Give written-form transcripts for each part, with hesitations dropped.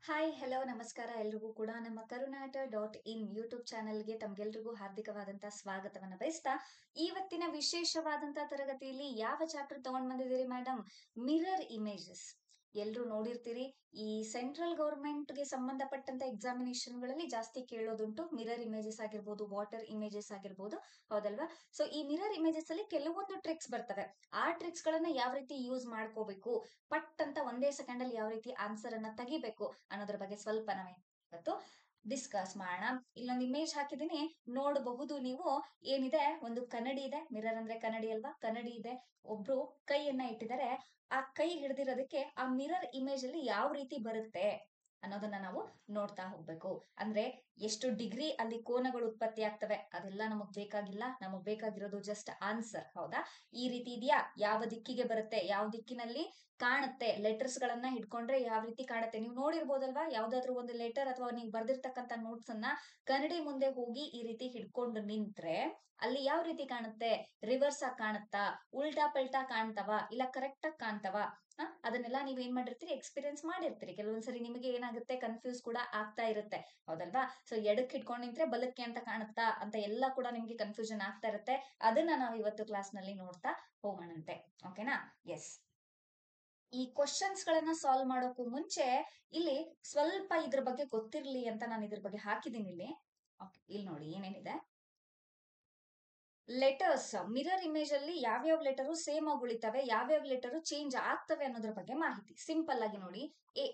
Hi hello ನಮಸ್ಕಾರ ಎಲ್ರಿಗೂ ಕೂಡ ನಮ್ಮ ಕರುನಾಟ.in ಯೂಟ್ಯೂಬ್ ಚಾನೆಲ್ಗೆ ತಮ್ಗೆಲ್ರಿಗೂ ಹಾರ್ದಿಕವಾದಂತಹ ಸ್ವಾಗತವನ್ನ ಬಯಸ್ತಾ ಇವತ್ತಿನ ವಿಶೇಷವಾದಂತಹ ತರಗತಿಯಲ್ಲಿ ಯಾವ ಚಾಪ್ಟರ್ ತಗೊಂಡ್ ಬಂದಿದ್ದೀರಿ ಮೇಡಮ್? Mirror images. ಎಲ್ರು ನೋಡಿರ್ತೀರಿ, ಈ ಸೆಂಟ್ರಲ್ ಗವರ್ಮೆಂಟ್ ಗೆ ಸಂಬಂಧಪಟ್ಟಂತ ಎಕ್ಸಾಮಿನೇಷನ್ ಗಳಲ್ಲಿ ಜಾಸ್ತಿ ಕೇಳೋದುಂಟು ಮಿರರ್ ಇಮೇಜಸ್ ಆಗಿರ್ಬೋದು, ವಾಟರ್ ಇಮೇಜಸ್ ಆಗಿರ್ಬೋದು, ಹೌದಲ್ವಾ? ಸೊ ಈ ಮಿರರ್ ಇಮೇಜಸ್ ಅಲ್ಲಿ ಕೆಲವೊಂದು ಟ್ರಿಕ್ಸ್ ಬರ್ತವೆ. ಆ ಟ್ರಿಕ್ಸ್ ಗಳನ್ನ ಯಾವ ರೀತಿ ಯೂಸ್ ಮಾಡ್ಕೋಬೇಕು, ಪಟ್ ಅಂತ ಒಂದೇ ಸೆಕೆಂಡ್ ಅಲ್ಲಿ ಯಾವ ರೀತಿ ಆನ್ಸರ್ ಅನ್ನ ತೆಗಿಬೇಕು ಅನ್ನೋದ್ರ ಬಗ್ಗೆ ಸ್ವಲ್ಪ ನಾವೇ ಇವತ್ತು ಡಿಸ್ಕಸ್ ಮಾಡೋಣ. ಇಲ್ಲೊಂದು ಇಮೇಜ್ ಹಾಕಿದೀನಿ, ನೋಡಬಹುದು ನೀವು. ಏನಿದೆ, ಒಂದು ಕನ್ನಡಿ ಇದೆ. ಮಿರರ್ ಅಂದ್ರೆ ಕನ್ನಡಿ ಅಲ್ವಾ? ಕನ್ನಡಿ ಇದೆ, ಒಬ್ರು ಕೈಯನ್ನ ಇಟ್ಟಿದ್ದಾರೆ. ಆ ಕೈ ಹಿಡಿದಿರೋದಕ್ಕೆ ಆ ಮಿರರ್ ಇಮೇಜ್ ಅಲ್ಲಿ ಯಾವ ರೀತಿ ಬರುತ್ತೆ ಅನ್ನೋದನ್ನ ನಾವು ನೋಡ್ತಾ ಹೋಗ್ಬೇಕು. ಅಂದ್ರೆ ಎಷ್ಟು ಡಿಗ್ರಿ ಅಲ್ಲಿ ಕೋನಗಳು ಉತ್ಪತ್ತಿ ಆಗ್ತವೆ ಅದೆಲ್ಲ ನಮಗ್ ಬೇಕಾಗಿಲ್ಲ. ನಮಗ್ ಬೇಕಾಗಿರೋದು ಜಸ್ಟ್ ಆನ್ಸರ್. ಹೌದಾ? ಈ ರೀತಿ ಇದೆಯಾ, ಯಾವ ದಿಕ್ಕಿಗೆ ಬರುತ್ತೆ, ಯಾವ ದಿಕ್ಕಿನಲ್ಲಿ ಕಾಣುತ್ತೆ, ಲೆಟರ್ಸ್ ಗಳನ್ನ ಹಿಡ್ಕೊಂಡ್ರೆ ಯಾವ ರೀತಿ ಕಾಣುತ್ತೆ. ನೀವು ನೋಡಿರ್ಬೋದಲ್ವಾ, ಯಾವ್ದಾದ್ರು ಒಂದು ಲೆಟರ್ ಅಥವಾ ನೀವು ಬರ್ದಿರ್ತಕ್ಕಂಥ ನೋಟ್ಸ್ ಅನ್ನ ಕನ್ನಡಿ ಮುಂದೆ ಹೋಗಿ ಈ ರೀತಿ ಹಿಡ್ಕೊಂಡು ನಿಂತ್ರೆ ಅಲ್ಲಿ ಯಾವ ರೀತಿ ಕಾಣುತ್ತೆ? ರಿವರ್ಸ್ ಆಗಿ ಕಾಣುತ್ತಾ, ಉಲ್ಟಾ ಪಲ್ಟಾ ಕಾಣ್ತವ, ಇಲ್ಲ ಕರೆಕ್ಟ್ ಆಗಿ ಕಾಣ್ತವ? ಅದನ್ನೆಲ್ಲ ನೀವ್ ಏನ್ ಮಾಡಿರ್ತೀರಿ, ಎಕ್ಸ್ಪೀರಿಯನ್ಸ್ ಮಾಡಿರ್ತೀರಿ. ಕೆಲವೊಂದ್ಸರಿ ನಿಮಗೆ ಏನಾಗುತ್ತೆ, ಕನ್ಫ್ಯೂಸ್ ಕೂಡ ಆಗ್ತಾ ಇರುತ್ತೆ, ಹೌದಲ್ವಾ? ಸೊ ಎಡಕ್ ಹಿಡ್ಕೊಂಡ್ ನಿಂತ್ರೆ ಬಲಕ್ಕೆ ಅಂತ ಕಾಣುತ್ತಾ ಅಂತ ಎಲ್ಲ ಕೂಡ ನಿಮ್ಗೆ ಕನ್ಫ್ಯೂಷನ್ ಆಗ್ತಾ ಇರುತ್ತೆ. ಅದನ್ನ ನಾವು ಇವತ್ತು ಕ್ಲಾಸ್ ನಲ್ಲಿ ನೋಡ್ತಾ ಹೋಗೋಣಂತೆ. ಓಕೆನಾ? ಎಸ್. ಈ ಕ್ವಶನ್ಸ್ ಗಳನ್ನ ಸಾಲ್ವ್ ಮಾಡೋಕ್ಕೂ ಮುಂಚೆ ಇಲ್ಲಿ ಸ್ವಲ್ಪ ಇದ್ರ ಬಗ್ಗೆ ಗೊತ್ತಿರ್ಲಿ ಅಂತ ನಾನು ಇದ್ರ ಬಗ್ಗೆ ಹಾಕಿದೀನಿ ಇಲ್ಲಿ. ಇಲ್ಲಿ ನೋಡಿ ಏನೇನಿದೆ. ಲೆಟರ್ಸ್ ಮಿರರ್ ಇಮೇಜ್ ಅಲ್ಲಿ ಯಾವ್ಯಾವ ಲೆಟರ್ ಸೇಮ್ ಆಗಿ ಉಳಿತವೆ, ಯಾವ್ಯಾವ ಲೆಟರ್ ಚೇಂಜ್ ಆಗ್ತವೆ ಅನ್ನೋದ್ರ ಬಗ್ಗೆ ಮಾಹಿತಿ ಸಿಂಪಲ್ ಆಗಿ ನೋಡಿ. ಎ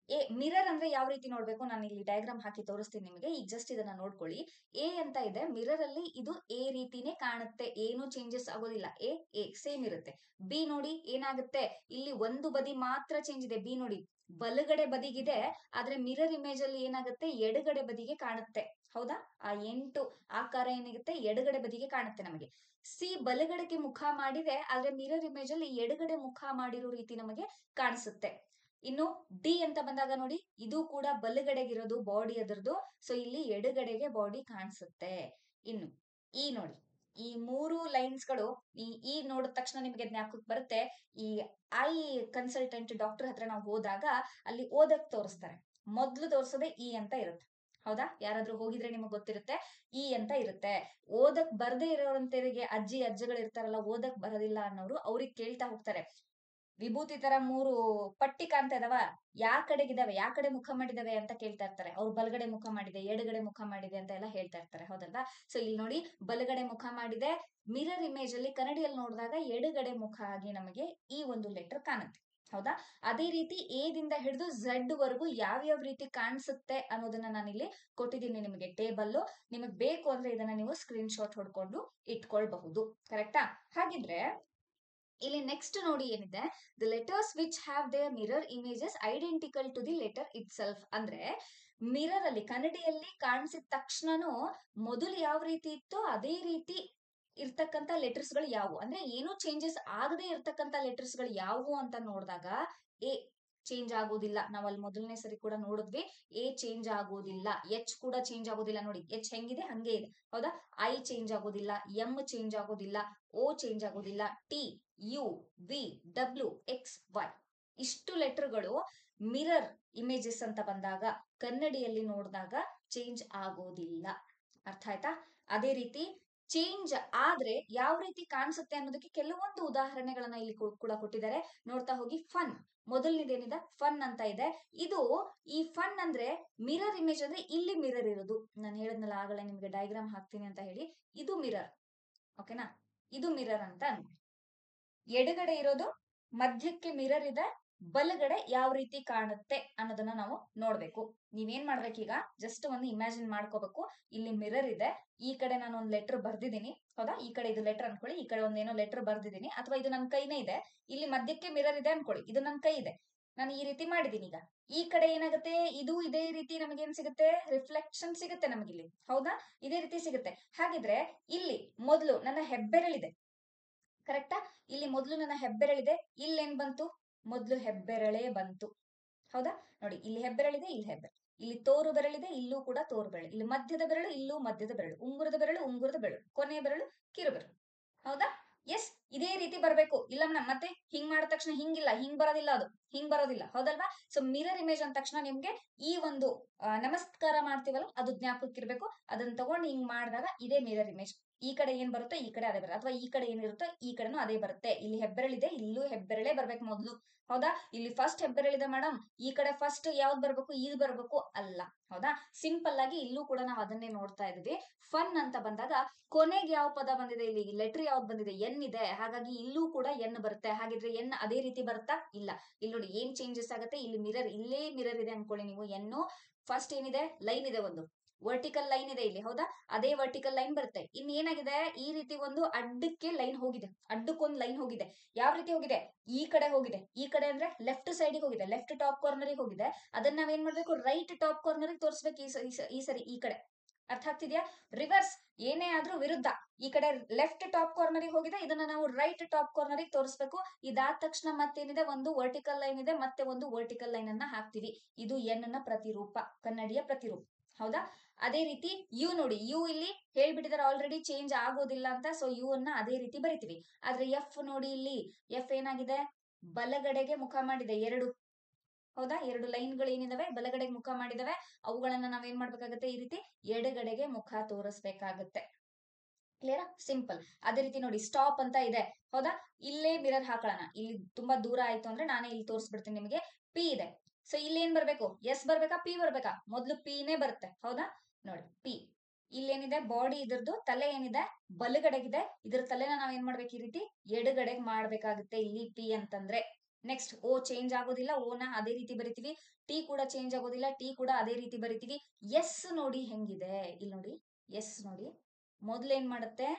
ಎ ಮಿರರ್ ಅಂದ್ರೆ ಯಾವ ರೀತಿ ನೋಡ್ಬೇಕು, ನಾನು ಇಲ್ಲಿ ಡಯಾಗ್ರಾಮ್ ಹಾಕಿ ತೋರಿಸ್ತೀನಿ ನಿಮಗೆ. ಈಗ ಜಸ್ಟ್ ಇದನ್ನ ನೋಡ್ಕೊಳ್ಳಿ. ಎ ಅಂತ ಇದೆ, ಮಿರರ್ ಅಲ್ಲಿ ಇದು ಎ ರೀತಿನೇ ಕಾಣುತ್ತೆ, ಏನು ಚೇಂಜಸ್ ಆಗೋದಿಲ್ಲ. ಎ ಸೇಮ್ ಇರುತ್ತೆ. ಬಿ ನೋಡಿ ಏನಾಗುತ್ತೆ, ಇಲ್ಲಿ ಒಂದು ಬದಿ ಮಾತ್ರ ಚೇಂಜ್ ಇದೆ. ಬಿ ನೋಡಿ ಬಲಗಡೆ ಬದಿಗಿದೆ, ಆದ್ರೆ ಮಿರರ್ ಇಮೇಜ್ ಅಲ್ಲಿ ಏನಾಗುತ್ತೆ, ಎಡಗಡೆ ಬದಿಗೆ ಕಾಣುತ್ತೆ. ಹೌದಾ? ಆ 8 ಆಕಾರ ಏನಾಗುತ್ತೆ, ಎಡಗಡೆ ಬದಿಗೆ ಕಾಣುತ್ತೆ ನಮಗೆ. ಸಿ ಬಲಗಡೆಗೆ ಮುಖ ಮಾಡಿದೆ, ಆದ್ರೆ ಮಿರರ್ ಇಮೇಜ್ ಅಲ್ಲಿ ಎಡಗಡೆ ಮುಖ ಮಾಡಿರೋ ರೀತಿ ನಮಗೆ ಕಾಣಿಸುತ್ತೆ. ಇನ್ನು ಡಿ ಅಂತ ಬಂದಾಗ ನೋಡಿ, ಇದು ಕೂಡ ಬಲಗಡೆಗಿರೋದು ಬಾಡಿ ಅದರದು. ಸೊ ಇಲ್ಲಿ ಎಡಗಡೆಗೆ ಬಾಡಿ ಕಾಣಿಸುತ್ತೆ. ಇನ್ನು ಈ ನೋಡಿ, ಈ 3 ಲೈನ್ಸ್ ಗಳು, ಈ ನೋಡಿದ ತಕ್ಷಣ ನಿಮಗೆ ಜ್ಞಾಪಕಕ್ಕೆ ಬರುತ್ತೆ, ಈ ಐ ಕನ್ಸಲ್ಟೆಂಟ್ ಡಾಕ್ಟರ್ ಹತ್ರ ನಾವು ಹೋದಾಗ ಅಲ್ಲಿ ಓದಕ್ ತೋರಿಸ್ತಾರೆ. ಮೊದ್ಲು ತೋರಿಸೋದೇ ಇ ಅಂತ ಇರುತ್ತೆ. ಹೌದಾ? ಯಾರಾದ್ರೂ ಹೋಗಿದ್ರೆ ನಿಮಗೆ ಗೊತ್ತಿರುತ್ತೆ, ಇ ಅಂತ ಇರುತ್ತೆ. ಓದಕ್ ಬರದೇ ಇರೋರಂತರಿಗೆ, ಅಜ್ಜಗಳು ಇರ್ತಾರಲ್ಲ, ಓದಕ್ ಬರೋದಿಲ್ಲ ಅನ್ನೋರು, ಅವ್ರಿಗೆ ಕೇಳ್ತಾ ಹೋಗ್ತಾರೆ, ವಿಭೂತಿ ತರ 3 ಪಟ್ಟಿ ಕಾಣ್ತಾ ಇದಾವ, ಯಾ ಕಡೆಗಿದಾವೆ, ಯಾ ಕಡೆ ಮುಖ ಮಾಡಿದಾವೆ ಅಂತ ಕೇಳ್ತಾ ಇರ್ತಾರೆ. ಅವ್ರು ಬಲಗಡೆ ಮುಖ ಮಾಡಿದೆ, ಎಡಗಡೆ ಮುಖ ಮಾಡಿದೆ ಅಂತ ಎಲ್ಲ ಹೇಳ್ತಾ ಇರ್ತಾರೆ, ಹೌದಲ್ವಾ? ಸೊ ಇಲ್ಲಿ ನೋಡಿ, ಬಲಗಡೆ ಮುಖ ಮಾಡಿದೆ. ಮಿರರ್ ಇಮೇಜ್ ಅಲ್ಲಿ ಕನ್ನಡಿಯಲ್ಲಿ ನೋಡಿದಾಗ ಎಡಗಡೆ ಮುಖ ಆಗಿ ನಮಗೆ ಈ ಒಂದು ಲೆಟರ್ ಕಾಣುತ್ತೆ. ಹೌದಾ? ಅದೇ ರೀತಿ ಎ ದಿಂದ ಹಿಡಿದು ಝಡ್ ವರೆಗೂ ಯಾವ್ಯಾವ ರೀತಿ ಕಾಣಿಸುತ್ತೆ ಅನ್ನೋದನ್ನ ನಾನು ಇಲ್ಲಿ ಕೊಟ್ಟಿದ್ದೀನಿ ನಿಮಗೆ ಟೇಬಲ್. ನಿಮಗ್ ಬೇಕು ಅಂದ್ರೆ ಇದನ್ನ ನೀವು ಸ್ಕ್ರೀನ್ ಶಾಟ್ ಹೊಡ್ಕೊಂಡು ಇಟ್ಕೊಳ್ಬಹುದು. ಕರೆಕ್ಟಾ? ಹಾಗಿದ್ರೆ ಇಲ್ಲಿ ನೆಕ್ಸ್ಟ್ ನೋಡಿ ಏನಿದೆ, the letters which have their mirror images identical to the letter itself. ಅಂದ್ರೆ ಮಿರರ್ ಅಲ್ಲಿ, ಕನ್ನಡಿಯಲ್ಲಿ ಕಾಣಿಸಿದ ತಕ್ಷಣನೂ ಮೊದಲು ಯಾವ ರೀತಿ ಇತ್ತೋ ಅದೇ ರೀತಿ ಇರ್ತಕ್ಕಂಥ ಲೆಟರ್ಸ್ ಗಳು ಯಾವುವು, ಅಂದ್ರೆ ಏನು ಚೇಂಜಸ್ ಆಗದೆ ಇರ್ತಕ್ಕಂಥ ಲೆಟರ್ಸ್ ಗಳು ಯಾವುವು ಅಂತ ನೋಡಿದಾಗ ಎ ಚೇಂಜ್ ಆಗೋದಿಲ್ಲ. ನಾವು ಅಲ್ಲಿ ಮೊದಲನೇ ಸರಿ ಕೂಡ ನೋಡಿದ್ವಿ, ಎ ಚೇಂಜ್ ಆಗೋದಿಲ್ಲ. ಎಚ್ ಕೂಡ ಚೇಂಜ್ ಆಗೋದಿಲ್ಲ. ನೋಡಿ ಎಚ್ ಹೆಂಗಿದೆ ಹಂಗೆ ಇದೆ. ಹೌದಾ? ಐ ಚೇಂಜ್ ಆಗೋದಿಲ್ಲ, ಎಂ ಚೇಂಜ್ ಆಗೋದಿಲ್ಲ, ಓ ಚೇಂಜ್ ಆಗೋದಿಲ್ಲ, T, U, V, W, X, Y ಇಷ್ಟು ಲೆಟರ್ಗಳು ಮಿರರ್ ಇಮೇಜಸ್ ಅಂತ ಬಂದಾಗ, ಕನ್ನಡಿಯಲ್ಲಿ ನೋಡಿದಾಗ ಚೇಂಜ್ ಆಗೋದಿಲ್ಲ. ಅರ್ಥ ಆಯ್ತಾ? ಅದೇ ರೀತಿ ಚೇಂಜ್ ಆದ್ರೆ ಯಾವ ರೀತಿ ಕಾಣಿಸುತ್ತೆ ಅನ್ನೋದಕ್ಕೆ ಕೆಲವೊಂದು ಉದಾಹರಣೆಗಳನ್ನ ಇಲ್ಲಿ ಕೂಡ ಕೊಟ್ಟಿದ್ದಾರೆ. ನೋಡ್ತಾ ಹೋಗಿ. ಫನ್ ಮೊದಲನೇದೇನಿದೆ, ಫನ್ ಅಂತ ಇದೆ. ಇದು ಈ ಫನ್ ಅಂದ್ರೆ ಮಿರರ್ ಇಮೇಜ್ ಅಂದ್ರೆ ಇಲ್ಲಿ ಮಿರರ್ ಇರೋದು. ನಾನು ಹೇಳದ್ನಲ್ಲ ಆಗಲೇ ನಿಮ್ಗೆ ಡಯಾಗ್ರಾಮ್ ಹಾಕ್ತೀನಿ ಅಂತ ಹೇಳಿ, ಇದು ಮಿರರ್. ಓಕೆನಾ? ಇದು ಮಿರರ್ ಅಂತ ಅನ್ಕೊಳ್ಳಿ. ಎಡಗಡೆ ಇರೋದು, ಮಧ್ಯಕ್ಕೆ ಮಿರರ್ ಇದೆ, ಬಲಗಡೆ ಯಾವ ರೀತಿ ಕಾಣುತ್ತೆ ಅನ್ನೋದನ್ನ ನಾವು ನೋಡ್ಬೇಕು. ನೀವೇನ್ ಮಾಡ್ಬೇಕೀಗ, ಜಸ್ಟ್ ಒಂದು ಇಮ್ಯಾಜಿನ್ ಮಾಡ್ಕೋಬೇಕು. ಇಲ್ಲಿ ಮಿರರ್ ಇದೆ, ಈ ಕಡೆ ನಾನು ಒಂದು ಲೆಟರ್ ಬರ್ದಿದ್ದೀನಿ. ಹೌದಾ? ಈ ಕಡೆ ಇದು ಲೆಟರ್ ಅನ್ಕೊಳ್ಳಿ, ಈ ಕಡೆ ಒಂದೇನೋ ಲೆಟರ್ ಬರ್ದಿದ್ದೀನಿ, ಅಥವಾ ಇದು ನನ್ನ ಕೈನೇ ಇದೆ. ಇಲ್ಲಿ ಮಧ್ಯಕ್ಕೆ ಮಿರರ್ ಇದೆ ಅನ್ಕೊಳ್ಳಿ, ಇದು ನನ್ನ ಕೈ ಇದೆ, ನಾನು ಈ ರೀತಿ ಮಾಡಿದ್ದೀನಿ. ಈಗ ಈ ಕಡೆ ಏನಾಗುತ್ತೆ, ಇದು ಇದೇ ರೀತಿ ನಮಗೇನ್ ಸಿಗುತ್ತೆ, ರಿಫ್ಲೆಕ್ಷನ್ ಸಿಗುತ್ತೆ ನಮಗಿಲ್ಲಿ. ಹೌದಾ? ಇದೇ ರೀತಿ ಸಿಗುತ್ತೆ. ಹಾಗಿದ್ರೆ ಇಲ್ಲಿ ಮೊದಲು ನನ್ನ ಹೆಬ್ಬೆರಳಿದೆ, ಕರೆಕ್ಟಾ? ಇಲ್ಲಿ ಮೊದಲು ನನ್ನ ಹೆಬ್ಬೆರಳಿದೆ, ಇಲ್ಲೇನ್ ಬಂತು, ಮೊದಲು ಹೆಬ್ಬೆರಳೇ ಬಂತು. ಹೌದಾ? ನೋಡಿ, ಇಲ್ಲಿ ಹೆಬ್ಬೆರಳಿದೆ, ಇಲ್ಲಿ ಹೆಬ್ಬೆರಳು, ಇಲ್ಲಿ ತೋರು ಬೆರಳಿದೆ, ಇಲ್ಲೂ ಕೂಡ ತೋರು ಬೆರಳು, ಇಲ್ಲಿ ಮಧ್ಯದ ಬೆರಳು, ಇಲ್ಲೂ ಮಧ್ಯದ ಬೆರಳು, ಉಂಗುರದ ಬೆರಳು, ಉಂಗುರದ ಬೆರಳು, ಕೊನೆಯ ಬೆರಳು ಕಿರು ಬೆರಳು. ಹೌದಾ? ಎಸ್ ಇದೇ ರೀತಿ ಬರ್ಬೇಕು. ಇಲ್ಲ ಮೇಡಮ್ ಮತ್ತೆ ಹಿಂಗ್ ಮಾಡಿದ ತಕ್ಷಣ ಹಿಂಗಿಲ್ಲ, ಹಿಂಗ್ ಬರೋದಿಲ್ಲ, ಅದು ಹಿಂಗ್ ಬರೋದಿಲ್ಲ, ಹೌದಲ್ವಾ? ಸೊ ಮಿರರ್ ಇಮೇಜ್ ಅಂದ ತಕ್ಷಣ ನಿಮ್ಗೆ ಈ ಒಂದು ನಮಸ್ಕಾರ ಮಾಡ್ತೀವಲ್ಲ ಅದು ಜ್ಞಾಪಕಕ್ಕೆ ಇರ್ಬೇಕು. ಅದನ್ನ ತಗೊಂಡು ಹಿಂಗ್ ಮಾಡಿದಾಗ ಇದೇ ಮಿರರ್ ಇಮೇಜ್. ಈ ಕಡೆ ಏನ್ ಬರುತ್ತೆ ಈ ಕಡೆ ಅದೇ ಬರುತ್ತೆ, ಅಥವಾ ಈ ಕಡೆ ಏನಿರುತ್ತೋ ಈ ಕಡೆನೂ ಅದೇ ಬರುತ್ತೆ. ಇಲ್ಲಿ ಹೆಬ್ಬೆರಳಿದೆ, ಇಲ್ಲೂ ಹೆಬ್ಬೆರಳೇ ಬರ್ಬೇಕು ಮೊದ್ಲು, ಹೌದಾ? ಇಲ್ಲಿ ಫಸ್ಟ್ ಹೆಬ್ಬೆರಳಿದೆ ಮೇಡಮ್, ಈ ಕಡೆ ಫಸ್ಟ್ ಯಾವ್ದು ಬರ್ಬೇಕು, ಇದು ಬರ್ಬೇಕು ಅಲ್ಲ, ಹೌದಾ? ಸಿಂಪಲ್ ಆಗಿ ಇಲ್ಲೂ ಕೂಡ ನಾವು ಅದನ್ನೇ ನೋಡ್ತಾ ಇದ್ವಿ. ಫನ್ ಅಂತ ಬಂದಾಗ ಕೊನೆಗೆ ಯಾವ ಪದ ಬಂದಿದೆ, ಇಲ್ಲಿ ಲೆಟರ್ ಯಾವ್ದು ಬಂದಿದೆ, ಎನ್ ಇದೆ, ಹಾಗಾಗಿ ಇಲ್ಲೂ ಕೂಡ ಎನ್ ಬರುತ್ತೆ. ಹಾಗಿದ್ರೆ ಎನ್ ಅದೇ ರೀತಿ ಬರುತ್ತಾ? ಇಲ್ಲ. ಇಲ್ಲಿ ನೋಡಿ ಏನ್ ಚೇಂಜಸ್ ಆಗುತ್ತೆ, ಇಲ್ಲಿ ಮಿರರ್, ಇಲ್ಲೇ ಮಿರರ್ ಇದೆ ಅನ್ಕೊಳ್ಳಿ ನೀವು. ಎನ್ನು ಫಸ್ಟ್ ಏನಿದೆ, ಲೈನ್ ಇದೆ, ಒಂದು ವರ್ಟಿಕಲ್ ಲೈನ್ ಇದೆ ಇಲ್ಲಿ, ಹೌದಾ? ಅದೇ ವರ್ಟಿಕಲ್ ಲೈನ್ ಬರುತ್ತೆ. ಇನ್ ಏನಾಗಿದೆ, ಈ ರೀತಿ ಒಂದು ಅಡ್ಡಕ್ಕೆ ಲೈನ್ ಹೋಗಿದೆ, ಅಡ್ಡಕ್ಕೊಂದು ಲೈನ್ ಹೋಗಿದೆ. ಯಾವ ರೀತಿ ಹೋಗಿದೆ, ಈ ಕಡೆ ಹೋಗಿದೆ. ಈ ಕಡೆ ಅಂದ್ರೆ ಲೆಫ್ಟ್ ಸೈಡ್ ಹೋಗಿದೆ, ಲೆಫ್ಟ್ ಟಾಪ್ ಕಾರ್ನರ್ ಹೋಗಿದೆ. ಅದನ್ನ ನಾವೇನ್ ಮಾಡ್ಬೇಕು, ರೈಟ್ ಟಾಪ್ ಕಾರ್ನರ್ ತೋರಿಸ್ಬೇಕು ಈ ಸರಿ ಈ ಕಡೆ. ಅರ್ಥ ಆಗ್ತಿದ್ಯಾ? ರಿವರ್ಸ್ ಏನೇ ಆದ್ರೂ ವಿರುದ್ಧ. ಈ ಕಡೆ ಲೆಫ್ಟ್ ಟಾಪ್ ಕಾರ್ನರ್ ಹೋಗಿದೆ, ಇದನ್ನ ನಾವು ರೈಟ್ ಟಾಪ್ ಕಾರ್ನರ್ ತೋರಿಸ್ಬೇಕು. ಇದಾದ ತಕ್ಷಣ ಮತ್ತೇನಿದೆ, ಒಂದು ವರ್ಟಿಕಲ್ ಲೈನ್ ಇದೆ, ಮತ್ತೆ ಒಂದು ವರ್ಟಿಕಲ್ ಲೈನ್ ಅನ್ನ ಹಾಕ್ತಿವಿ. ಇದು ಎನ್ ನ ಪ್ರತಿರೂಪ, ಕನ್ನಡಿಯ ಪ್ರತಿರೂಪ, ಹೌದಾ? ಅದೇ ರೀತಿ ಯು ನೋಡಿ, ಯು ಇಲ್ಲಿ ಹೇಳ್ಬಿಟ್ಟಿದ್ದಾರೆ ಆಲ್ರೆಡಿ ಚೇಂಜ್ ಆಗೋದಿಲ್ಲ ಅಂತ. ಸೊ ಯು ಅನ್ನ ಅದೇ ರೀತಿ ಬರಿತೀವಿ. ಆದ್ರೆ ಎಫ್ ನೋಡಿ, ಇಲ್ಲಿ ಎಫ್ ಏನಾಗಿದೆ, ಬಲಗಡೆಗೆ ಮುಖ ಮಾಡಿದೆ, ಎರಡು, ಹೌದಾ? ಎರಡು ಲೈನ್ಗಳು ಏನಿದಾವೆ ಬಲಗಡೆಗೆ ಮುಖ ಮಾಡಿದಾವೆ, ಅವುಗಳನ್ನ ನಾವೇನ್ ಮಾಡ್ಬೇಕಾಗತ್ತೆ, ಈ ರೀತಿ ಎಡಗಡೆಗೆ ಮುಖ ತೋರಿಸ್ಬೇಕಾಗತ್ತೆ. ಕ್ಲಿಯರಾ? ಸಿಂಪಲ್. ಅದೇ ರೀತಿ ನೋಡಿ ಸ್ಟಾಪ್ ಅಂತ ಇದೆ, ಹೌದಾ? ಇಲ್ಲೇ ಮಿರರ್ ಹಾಕೊಳ್ಳೋಣ. ಇಲ್ಲಿ ತುಂಬಾ ದೂರ ಆಯ್ತು ಅಂದ್ರೆ ನಾನೇ ಇಲ್ಲಿ ತೋರಿಸ್ಬಿಡ್ತೀನಿ ನಿಮಗೆ. ಪಿ ಇದೆ, ಸೊ ಇಲ್ಲಿ ಏನ್ ಬರ್ಬೇಕು, ಎಸ್ ಬರ್ಬೇಕಾ ಪಿ ಬರ್ಬೇಕಾ? ಮೊದ್ಲು ಪಿ ನೇ ಬರುತ್ತೆ, ಹೌದಾ? ನೋಡಿ ಪಿ. ಇಲ್ಲೇನಿದೆ, ಬಾಡಿ ಇದ್ರದ್ದು ತಲೆ ಏನಿದೆ ಬಲಗಡೆಗಿದೆ, ಇದ್ರ ತಲೆನ ನಾವ್ ಏನ್ ಮಾಡ್ಬೇಕು, ಈ ರೀತಿ ಎಡಗಡೆಗೆ ಮಾಡ್ಬೇಕಾಗುತ್ತೆ ಇಲ್ಲಿ ಪಿ ಅಂತಂದ್ರೆ. ನೆಕ್ಸ್ಟ್ ಓ ಚೇಂಜ್ ಆಗೋದಿಲ್ಲ, ಓನ ಅದೇ ರೀತಿ ಬರಿತೀವಿ. ಟಿ ಕೂಡ ಚೇಂಜ್ ಆಗೋದಿಲ್ಲ, ಟಿ ಕೂಡ ಅದೇ ರೀತಿ ಬರಿತೀವಿ. ಎಸ್ ನೋಡಿ ಹೆಂಗಿದೆ, ಇಲ್ಲಿ ನೋಡಿ ಎಸ್ ನೋಡಿ, ಮೊದ್ಲು ಏನ್ ಮಾಡುತ್ತೆ,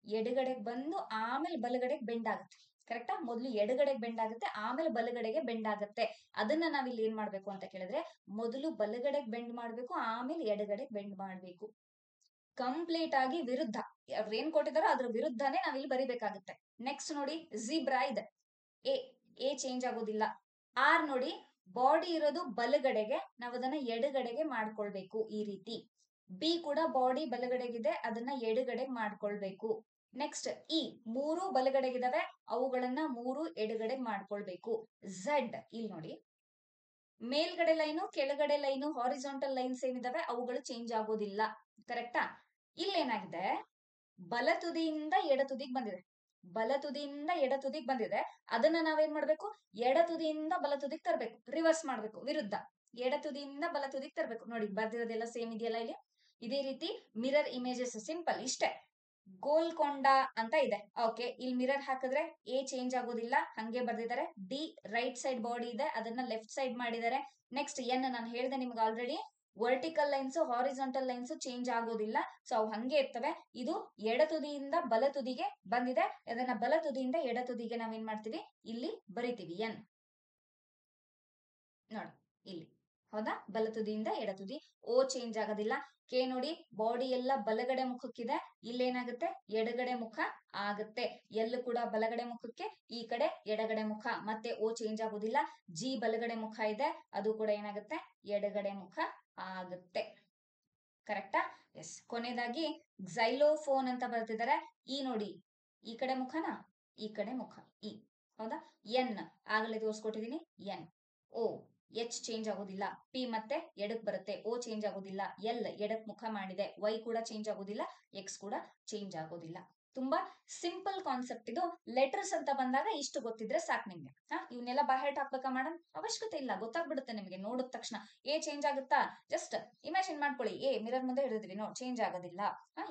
ಎಡಗಡೆಗೆ ಬಂದು ಆಮೇಲೆ ಬಲಗಡೆಗೆ ಬೆಂಡ್ ಆಗುತ್ತೆ. ಕರೆಕ್ಟಾ? ಮೊದ್ಲು ಎಡಗಡೆಗೆ ಬೆಂಡ್ ಆಗುತ್ತೆ, ಆಮೇಲೆ ಬಲಗಡೆಗೆ ಬೆಂಡ್ ಆಗುತ್ತೆ. ಅದನ್ನ ನಾವ್ ಇಲ್ಲಿ ಏನ್ ಮಾಡ್ಬೇಕು ಅಂತ ಕೇಳಿದ್ರೆ, ಮೊದಲು ಬಲಗಡೆಗೆ ಬೆಂಡ್ ಮಾಡ್ಬೇಕು, ಆಮೇಲೆ ಎಡಗಡೆಗೆ ಬೆಂಡ್ ಮಾಡ್ಬೇಕು. ಕಂಪ್ಲೀಟ್ ಆಗಿ ವಿರುದ್ಧ, ಅವ್ರು ಏನ್ ಕೊಟ್ಟಿದಾರೋ ಅದ್ರ ವಿರುದ್ಧನೇ ನಾವ್ ಇಲ್ಲಿ ಬರಿಬೇಕಾಗುತ್ತೆ. ನೆಕ್ಸ್ಟ್ ನೋಡಿ ಝೀಬ್ರಾ ಇದೆ, ಎ, ಎ ಚೇಂಜ್ ಆಗೋದಿಲ್ಲ. ಆರ್ ನೋಡಿ, ಬಾಡಿ ಇರೋದು ಬಲಗಡೆಗೆ, ನಾವ್ ಅದನ್ನ ಎಡಗಡೆಗೆ ಮಾಡ್ಕೊಳ್ಬೇಕು ಈ ರೀತಿ. ಬಿ ಕೂಡ ಬಾಡಿ ಬಲಗಡೆಗಿದೆ, ಅದನ್ನ ಎಡಗಡೆಗೆ ಮಾಡ್ಕೊಳ್ಬೇಕು. ನೆಕ್ಸ್ಟ್ ಇ, ಮೂರು ಬಲಗಡೆಗಿದಾವೆ, ಅವುಗಳನ್ನ ಮೂರು ಎಡಗಡೆಗೆ ಮಾಡ್ಕೊಳ್ಬೇಕು. ಝೆಡ್ ಇಲ್ಲಿ ನೋಡಿ, ಮೇಲ್ಗಡೆ ಲೈನು ಕೆಳಗಡೆ ಲೈನು ಹಾರಿಜಾಂಟಲ್ ಲೈನ್ಸ್ ಏನಿದಾವೆ ಅವುಗಳು ಚೇಂಜ್ ಆಗೋದಿಲ್ಲ. ಕರೆಕ್ಟಾ? ಇಲ್ಲೇನಾಗಿದೆ, ಬಲ ತುದಿಯಿಂದ ಎಡ ತುದಿಗೆ ಬಂದಿದೆ, ಬಲ ತುದಿಯಿಂದ ಎಡ ತುದಿಗೆ ಬಂದಿದೆ. ಅದನ್ನ ನಾವೇನ್ ಮಾಡ್ಬೇಕು, ಎಡ ತುದಿಯಿಂದ ಬಲ ತುದಿಗೆ ತರಬೇಕು, ರಿವರ್ಸ್ ಮಾಡ್ಬೇಕು, ವಿರುದ್ಧ. ಎಡ ತುದಿಯಿಂದ ಬಲ ತುದಿಗೆ ತರಬೇಕು. ನೋಡಿ ಬರ್ದಿರೋದೆಲ್ಲ ಸೇಮ್ ಇದೆಯಲ್ಲ ಇಲ್ಲಿ. ಇದೇ ರೀತಿ ಮಿರರ್ ಇಮೇಜಸ್, ಸಿಂಪಲ್ ಇಷ್ಟೇ. ಗೋಲ್ಕೊಂಡ ಅಂತ ಇದೆ, ಓಕೆ. ಇಲ್ಲಿ ಮಿರರ್ ಹಾಕಿದ್ರೆ ಎ ಚೇಂಜ್ ಆಗೋದಿಲ್ಲ, ಹಂಗೆ ಬರ್ದಿದ್ದಾರೆ. ಡಿ ರೈಟ್ ಸೈಡ್ ಬಾಡಿ ಇದೆ, ಅದನ್ನ ಲೆಫ್ಟ್ ಸೈಡ್ ಮಾಡಿದ್ದಾರೆ. ನೆಕ್ಸ್ಟ್ ಎನ್, ನಾನು ಹೇಳಿದೆ ನಿಮ್ಗೆ already, vertical lines horizontal lines change ಆಗೋದಿಲ್ಲ, ಸೊ ಅವು ಹಂಗೆ ಇರ್ತವೆ. ಇದು ಎಡ ತುದಿಯಿಂದ ಬಲ ತುದಿಗೆ ಬಂದಿದೆ, ಅದನ್ನ ಬಲ ತುದಿಯಿಂದ ಎಡ ತುದಿಗೆ ನಾವೇನ್ ಮಾಡ್ತೀವಿ, ಇಲ್ಲಿ ಬರಿತೀವಿ ಎನ್. ನೋಡಿ ಇಲ್ಲಿ, ಹೌದಾ? ಬಲ ತುದಿಯಿಂದ ಎಡ ತುದಿ. ಓ ಚೇಂಜ್ ಆಗೋದಿಲ್ಲ. ಕೆ ನೋಡಿ, ಬಾಡಿ ಎಲ್ಲ ಬಲಗಡೆ ಮುಖಕ್ಕಿದೆ, ಇಲ್ಲೇನಾಗುತ್ತೆ, ಎಡಗಡೆ ಮುಖ ಆಗುತ್ತೆ. ಎಲ್ ಕೂಡ ಬಲಗಡೆ ಮುಖಕ್ಕೆ, ಈ ಕಡೆ ಎಡಗಡೆ ಮುಖ, ಮತ್ತೆ ಓ ಚೇಂಜ್ ಆಗೋದಿಲ್ಲ. ಜಿ ಬಲಗಡೆ ಮುಖ ಇದೆ, ಅದು ಕೂಡ ಏನಾಗುತ್ತೆ, ಎಡಗಡೆ ಮುಖ ಆಗುತ್ತೆ. ಕರೆಕ್ಟಾ? ಎಸ್. ಕೊನೆಯದಾಗಿ ಝೈಲೋಫೋನ್ ಅಂತ ಬರ್ತಿದ್ದಾರೆ. ಈ ನೋಡಿ, ಈ ಕಡೆ ಮುಖನಾ, ಈ ಕಡೆ ಮುಖ, ಇ, ಹೌದಾ? ಎನ್ ಆಗಲೇ ತೋರಿಸ್ಕೊಟ್ಟಿದೀನಿ, ಎನ್. ಓ ಎಚ್ ಚೇಂಜ್ ಆಗೋದಿಲ್ಲ, ಪಿ ಮತ್ತೆ ಎಡಕ್ ಬರುತ್ತೆ, ಓ ಚೇಂಜ್ ಆಗೋದಿಲ್ಲ, ಎಲ್ ಎಡಕ್ ಮುಖ ಮಾಡಿದೆ, ವೈ ಕೂಡ ಚೇಂಜ್ ಆಗೋದಿಲ್ಲ, ಎಕ್ಸ್ ಕೂಡ ಚೇಂಜ್ ಆಗೋದಿಲ್ಲ. ತುಂಬಾ ಸಿಂಪಲ್ ಕಾನ್ಸೆಪ್ಟ್ ಇದು. ಲೆಟರ್ಸ್ ಅಂತ ಬಂದಾಗ ಇಷ್ಟು ಗೊತ್ತಿದ್ರೆ ಸಾಕು ನಿಮ್ಗೆ. ಇವನ್ನೆಲ್ಲ ಬಾಯ್ ಹಾಕ್ಬೇಕಾ ಮೇಡಮ್? ಅವಶ್ಯಕತೆ ಇಲ್ಲ, ಗೊತ್ತಾಗ್ಬಿಡುತ್ತೆ ನಿಮಗೆ ನೋಡಿದ ತಕ್ಷಣ. ಎ ಚೇಂಜ್ ಆಗುತ್ತಾ, ಜಸ್ಟ್ ಇಮ್ಯಾಜಿನ್ ಮಾಡ್ಕೊಳ್ಳಿ, ಎ ಮಿರರ್ ಮುಂದೆ ಹಿಡಿದ್ವಿ, ನೋ ಚೇಂಜ್ ಆಗೋದಿಲ್ಲ.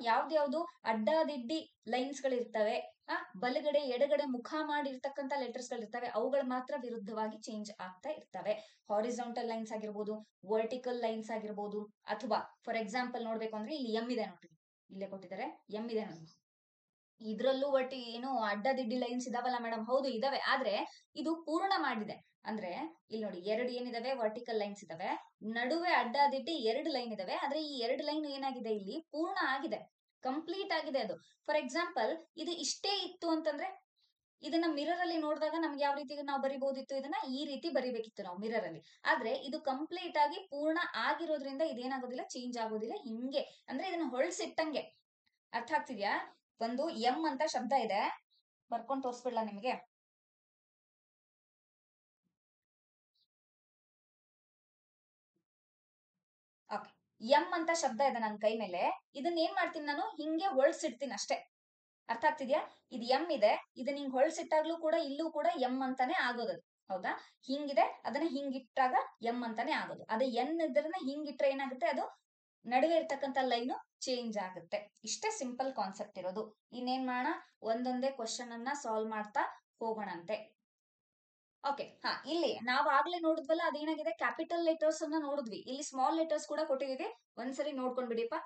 ಯಾವ್ದು ಅಡ್ಡದಿಡ್ಡಿ ಲೈನ್ಸ್ ಗಳಿರ್ತವೆ, ಬಲಗಡೆ ಎಡಗಡೆ ಮುಖ ಮಾಡಿರ್ತಕ್ಕಂಥ ಲೆಟರ್ಸ್ ಗಳಿರ್ತವೆ, ಅವುಗಳು ಮಾತ್ರ ವಿರುದ್ಧವಾಗಿ ಚೇಂಜ್ ಆಗ್ತಾ ಇರ್ತವೆ. ಹಾರಿಜಾಂಟಲ್ ಲೈನ್ಸ್ ಆಗಿರ್ಬೋದು, ವರ್ಟಿಕಲ್ ಲೈನ್ಸ್ ಆಗಿರ್ಬೋದು, ಅಥವಾ ಫಾರ್ ಎಕ್ಸಾಂಪಲ್ ನೋಡ್ಬೇಕು ಅಂದ್ರೆ ಇಲ್ಲಿ ಎಂ ಇದೆ ನೋಡ್ರಿ, ಇಲ್ಲೇ ಕೊಟ್ಟಿದ್ದಾರೆ, ಎಂ ಇದೆ ನೋಡಿ. ಇದ್ರಲ್ಲೂ ಏನು ಅಡ್ಡದಿಡ್ಡಿ ಲೈನ್ಸ್ ಇದಾವಲ್ಲ ಮೇಡಮ್? ಹೌದು ಇದಾವೆ, ಆದ್ರೆ ಇದು ಪೂರ್ಣ ಮಾಡಿದೆ. ಅಂದ್ರೆ ಇಲ್ಲಿ ನೋಡಿ, ಎರಡು ಏನಿದಾವೆ ವರ್ಟಿಕಲ್ ಲೈನ್ಸ್ ಇದಾವೆ, ನಡುವೆ ಅಡ್ಡದಿಡ್ಡಿ ಎರಡು ಲೈನ್ ಇದಾವೆ. ಆದ್ರೆ ಈ ಎರಡು ಲೈನ್ ಏನಾಗಿದೆ, ಇಲ್ಲಿ ಪೂರ್ಣ ಆಗಿದೆ, ಕಂಪ್ಲೀಟ್ ಆಗಿದೆ ಅದು. ಫಾರ್ ಎಕ್ಸಾಂಪಲ್ ಇದು ಇಷ್ಟೇ ಇತ್ತು ಅಂತಂದ್ರೆ, ಇದನ್ನ ಮಿರರ್ ಅಲ್ಲಿ ನೋಡಿದಾಗ ನಮ್ಗೆ ಯಾವ ರೀತಿ ನಾವು ಬರಿಬಹುದಿತ್ತು, ಇದನ್ನ ಈ ರೀತಿ ಬರಿಬೇಕಿತ್ತು ನಾವು ಮಿರರ್ ಅಲ್ಲಿ. ಆದ್ರೆ ಇದು ಕಂಪ್ಲೀಟ್ ಆಗಿ ಪೂರ್ಣ ಆಗಿರೋದ್ರಿಂದ ಇದೇನಾಗೋದಿಲ್ಲ, ಚೇಂಜ್ ಆಗೋದಿಲ್ಲ, ಹಿಂಗೆ. ಅಂದ್ರೆ ಇದನ್ನ ಹೊಳ್ಸಿಟ್ಟಂಗೆ. ಅರ್ಥ ಆಗ್ತಿದ್ಯಾ? ಒಂದು ಎಂ ಅಂತ ಶಬ್ದ ಇದೆ, ಬರ್ಕೊಂಡು ತೋರಿಸ್ಬಿಡ್ಲಾ ನಿಮಗೆ? ಓಕೆ, ಎಂ ಅಂತ ಶಬ್ದ ಇದೆ ನನ್ನ ಕೈ ಮೇಲೆ. ಇದನ್ನ ಏನ್ ಮಾಡ್ತೀನಿ ನಾನು? ಹಿಂಗೆ ಹೊಳ್ಸಿಡ್ತೀನಿ ಅಷ್ಟೇ. ಅರ್ಥ ಆಗ್ತಿದ್ಯಾ? ಇದು ಎಂ ಇದೆ, ಇದನ್ನ ಹಿಂಗ್ ಹೊಳ್ಸಿಟ್ಟಾಗ್ಲೂ ಕೂಡ ಇಲ್ಲೂ ಕೂಡ ಎಂ ಅಂತಾನೆ ಆಗೋದು. ಹೌದಾ? ಹಿಂಗಿದೆ, ಅದನ್ನ ಹಿಂಗಿಟ್ಟಾಗ ಎಂ ಅಂತಾನೆ ಆಗೋದು. ಅದೇ ಎನ್ ಇದ್ರನ್ನ ಹಿಂಗಿಟ್ರೆ ಏನಾಗುತ್ತೆ? ಅದು ನಡುವೆ ಇರ್ತಕ್ಕಂಥ ಲೈನು ಚೇಂಜ್ ಆಗುತ್ತೆ. ಇಷ್ಟೇ ಸಿಂಪಲ್ ಕಾನ್ಸೆಪ್ಟ್ ಇರೋದು. ಇನ್ನೇನ್ ಮಾಡೋಣ? ಒಂದೊಂದೇ ಕ್ವಶನ್ ಅನ್ನ ಸಾಲ್ವ್ ಮಾಡ್ತಾ ಹೋಗೋಣಂತೆ. ಓಕೆ, ಹಾ, ಇಲ್ಲಿ ನಾವು ಆಗ್ಲೇ ನೋಡಿದ್ವಲ್ಲ, ಅದೇನಾಗಿದೆ? ಕ್ಯಾಪಿಟಲ್ ಲೆಟರ್ಸ್ ಅನ್ನ ನೋಡಿದ್ವಿ. ಇಲ್ಲಿ ಸ್ಮಾಲ್ ಲೆಟರ್ಸ್ ಕೂಡ ಕೊಟ್ಟಿದೀವಿ, ಒಂದ್ಸರಿ ನೋಡ್ಕೊಂಡ್ಬಿಡಿಪ್ಪ.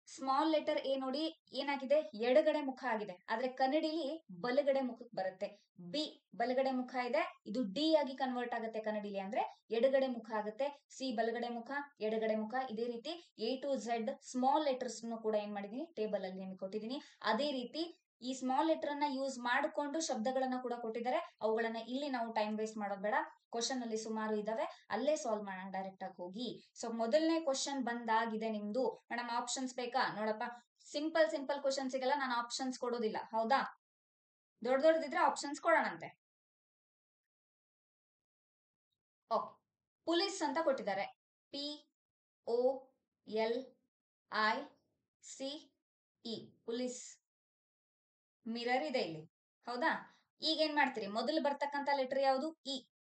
ಸ್ಮಾಲ್ ಲೆಟರ್ ಎ ನೋಡಿ ಏನಾಗಿದೆ? ಎಡಗಡೆ ಮುಖ ಆಗಿದೆ, ಆದ್ರೆ ಕನ್ನಡಿಲಿ ಬಲಗಡೆ ಮುಖಕ್ಕೆ ಬರುತ್ತೆ. ಬಿ ಬಲಗಡೆ ಮುಖ ಇದೆ, ಇದು ಡಿ ಆಗಿ ಕನ್ವರ್ಟ್ ಆಗುತ್ತೆ ಕನ್ನಡಿಲಿ, ಅಂದ್ರೆ ಎಡಗಡೆ ಮುಖ ಆಗುತ್ತೆ. ಸಿ ಬಲಗಡೆ ಮುಖ, ಎಡಗಡೆ ಮುಖ. ಇದೇ ರೀತಿ A to Z small letters ಕೂಡ ಏನ್ ಮಾಡಿದೀನಿ? ಟೇಬಲ್ ಅಲ್ಲಿ ನಿಮಗೆ ಕೊಟ್ಟಿದ್ದೀನಿ. ಅದೇ ರೀತಿ ಈ ಸ್ಮಾಲ್ ಲೆಟರ್ ಅನ್ನ ಯೂಸ್ ಮಾಡಿಕೊಂಡು ಶಬ್ದಗಳನ್ನ ಕೂಡ ಕೊಟ್ಟಿದ್ದಾರೆ. ಅವುಗಳನ್ನ ಇಲ್ಲಿ ನಾವು ಟೈಮ್ ವೇಸ್ಟ್ ಮಾಡೋದು ಬೇಡ. ಕ್ವಶನ್ ಅಲ್ಲಿ ಸುಮಾರು ಇದಾವೆ, ಅಲ್ಲೇ ಸಾಲ್ವ್ ಮಾಡೋಣ ಡೈರೆಕ್ಟ್ ಆಗಿ ಹೋಗಿ. ಸೊ ಮೊದಲನೇ ಕ್ವಶನ್ ಬಂದಾಗಿದೆ ನಿಮ್ದು. ಮೇಡಮ್ ಆಪ್ಷನ್ಸ್ ಬೇಕಾ? ನೋಡಪ್ಪ, ಸಿಂಪಲ್ ಸಿಂಪಲ್ ಕ್ವಶನ್ ಸಿಗಲ್ಲ, ನಾನು ಆಪ್ಷನ್ಸ್ ಕೊಡೋದಿಲ್ಲ. ಹೌದಾ? ದೊಡ್ಡ ದೊಡ್ಡದಿದ್ರೆ ಆಪ್ಷನ್ಸ್ ಕೊಡೋಣಂತೆ. ಓಕೆ, ಪೊಲೀಸ್ ಅಂತ ಕೊಟ್ಟಿದ್ದಾರೆ. POLICE, police. ಮಿರರ್ ಇದೆ ಇಲ್ಲಿ. ಹೌದಾ? ಈಗ ಏನ್ ಮಾಡ್ತೀರಿ? ಮೊದಲು ಬರ್ತಕ್ಕಂಥ ಲೆಟರ್ ಯಾವುದು? ಇ.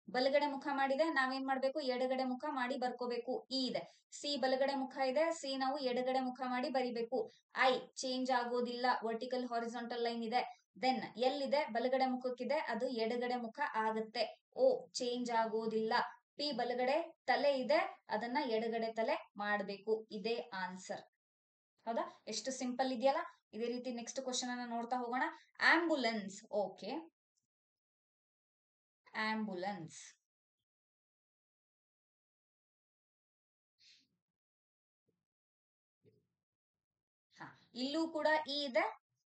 ಬಲಗಡೆ ಮುಖ ಮಾಡಿದೆ, ನಾವೇನ್ ಮಾಡ್ಬೇಕು? ಎಡಗಡೆ ಮುಖ ಮಾಡಿ ಬರ್ಕೋಬೇಕು. ಇ ಇದೆ. ಸಿ ಬಲಗಡೆ ಮುಖ ಇದೆ, ಸಿ ನಾವು ಎಡಗಡೆ ಮುಖ ಮಾಡಿ ಬರಿಬೇಕು. ಐ ಚೇಂಜ್ ಆಗೋದಿಲ್ಲ, ವರ್ಟಿಕಲ್ ಹಾರಿಜಾಂಟಲ್ ಲೈನ್ ಇದೆ. ದೆನ್ ಎಲ್ ಇದೆ, ಬಲಗಡೆ ಮುಖಕ್ಕಿದೆ, ಅದು ಎಡಗಡೆ ಮುಖ ಆಗುತ್ತೆ. ಓ ಚೇಂಜ್ ಆಗೋದಿಲ್ಲ. ಪಿ ಬಲಗಡೆ ತಲೆ ಇದೆ, ಅದನ್ನ ಎಡಗಡೆ ತಲೆ ಮಾಡಬೇಕು. ಇದೇ ಆನ್ಸರ್. ಹೌದಾ? ಎಷ್ಟು ಸಿಂಪಲ್ ಇದೆಯಲ್ಲ? ಇದೇ ರೀತಿ ನೆಕ್ಸ್ಟ್ ಕ್ವಶನ್ ಅನ್ನ ನೋಡ್ತಾ ಹೋಗೋಣ. ಆಂಬುಲೆನ್ಸ್. Okay, ambulance. ಇಲ್ಲೂ ಕೂಡ ಇ ಇದೆ,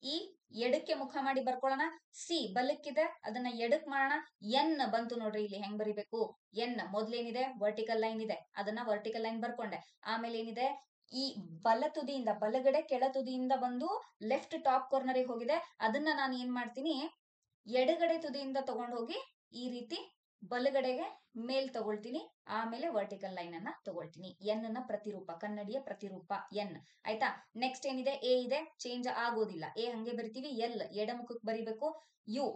ಈ ಎಡಕ್ಕೆ ಮುಖ ಮಾಡಿ ಬರ್ಕೊಳ್ಳೋಣ. ಸಿ ಬಲಕ್ಕಿದೆ, ಅದನ್ನ ಎಡಕ್ ಮಾಡೋಣ. ಎನ್ ಬಂತು ನೋಡ್ರಿ, ಇಲ್ಲಿ ಹೆಂಗ್ ಬರಿಬೇಕು? ಎನ್ ಮೊದ್ಲೇನಿದೆ? ವರ್ಟಿಕಲ್ ಲೈನ್ ಇದೆ, ಅದನ್ನ ವರ್ಟಿಕಲ್ ಲೈನ್ ಬರ್ಕೊಂಡೆ. ಆಮೇಲೆ ಏನಿದೆ? ಈ ಬಲ ತುದಿಯಿಂದ, ಬಲಗಡೆ ಕೆಳ ತುದಿಯಿಂದ ಬಂದು ಲೆಫ್ಟ್ ಟಾಪ್ ಕಾರ್ನರ್ ಹೋಗಿದೆ, ಅದನ್ನ ನಾನು ಏನ್ ಮಾಡ್ತೀನಿ? ಎಡಗಡೆ ತುದಿಯಿಂದ ತಗೊಂಡು ಹೋಗಿ ಈ ರೀತಿ ಬಲಗಡೆಗೆ ಮೇಲ್ ತಗೊಳ್ತೀನಿ. ಆಮೇಲೆ ವರ್ಟಿಕಲ್ ಲೈನ್ ಅನ್ನ ತಗೊಳ್ತೀನಿ. ಎನ್ ನ ಪ್ರತಿರೂಪ, ಕನ್ನಡಿಯ ಪ್ರತಿರೂಪ ಎನ್. ಆಯ್ತಾ? ನೆಕ್ಸ್ಟ್ ಏನಿದೆ? ಎ ಇದೆ, ಚೇಂಜ್ ಆಗೋದಿಲ್ಲ. ಎ ಹಂಗೆ ಬರಿತೀವಿ. ಎಲ್ ಎಡಮುಖಕ್ಕೆ ಬರಿಬೇಕು. ಯು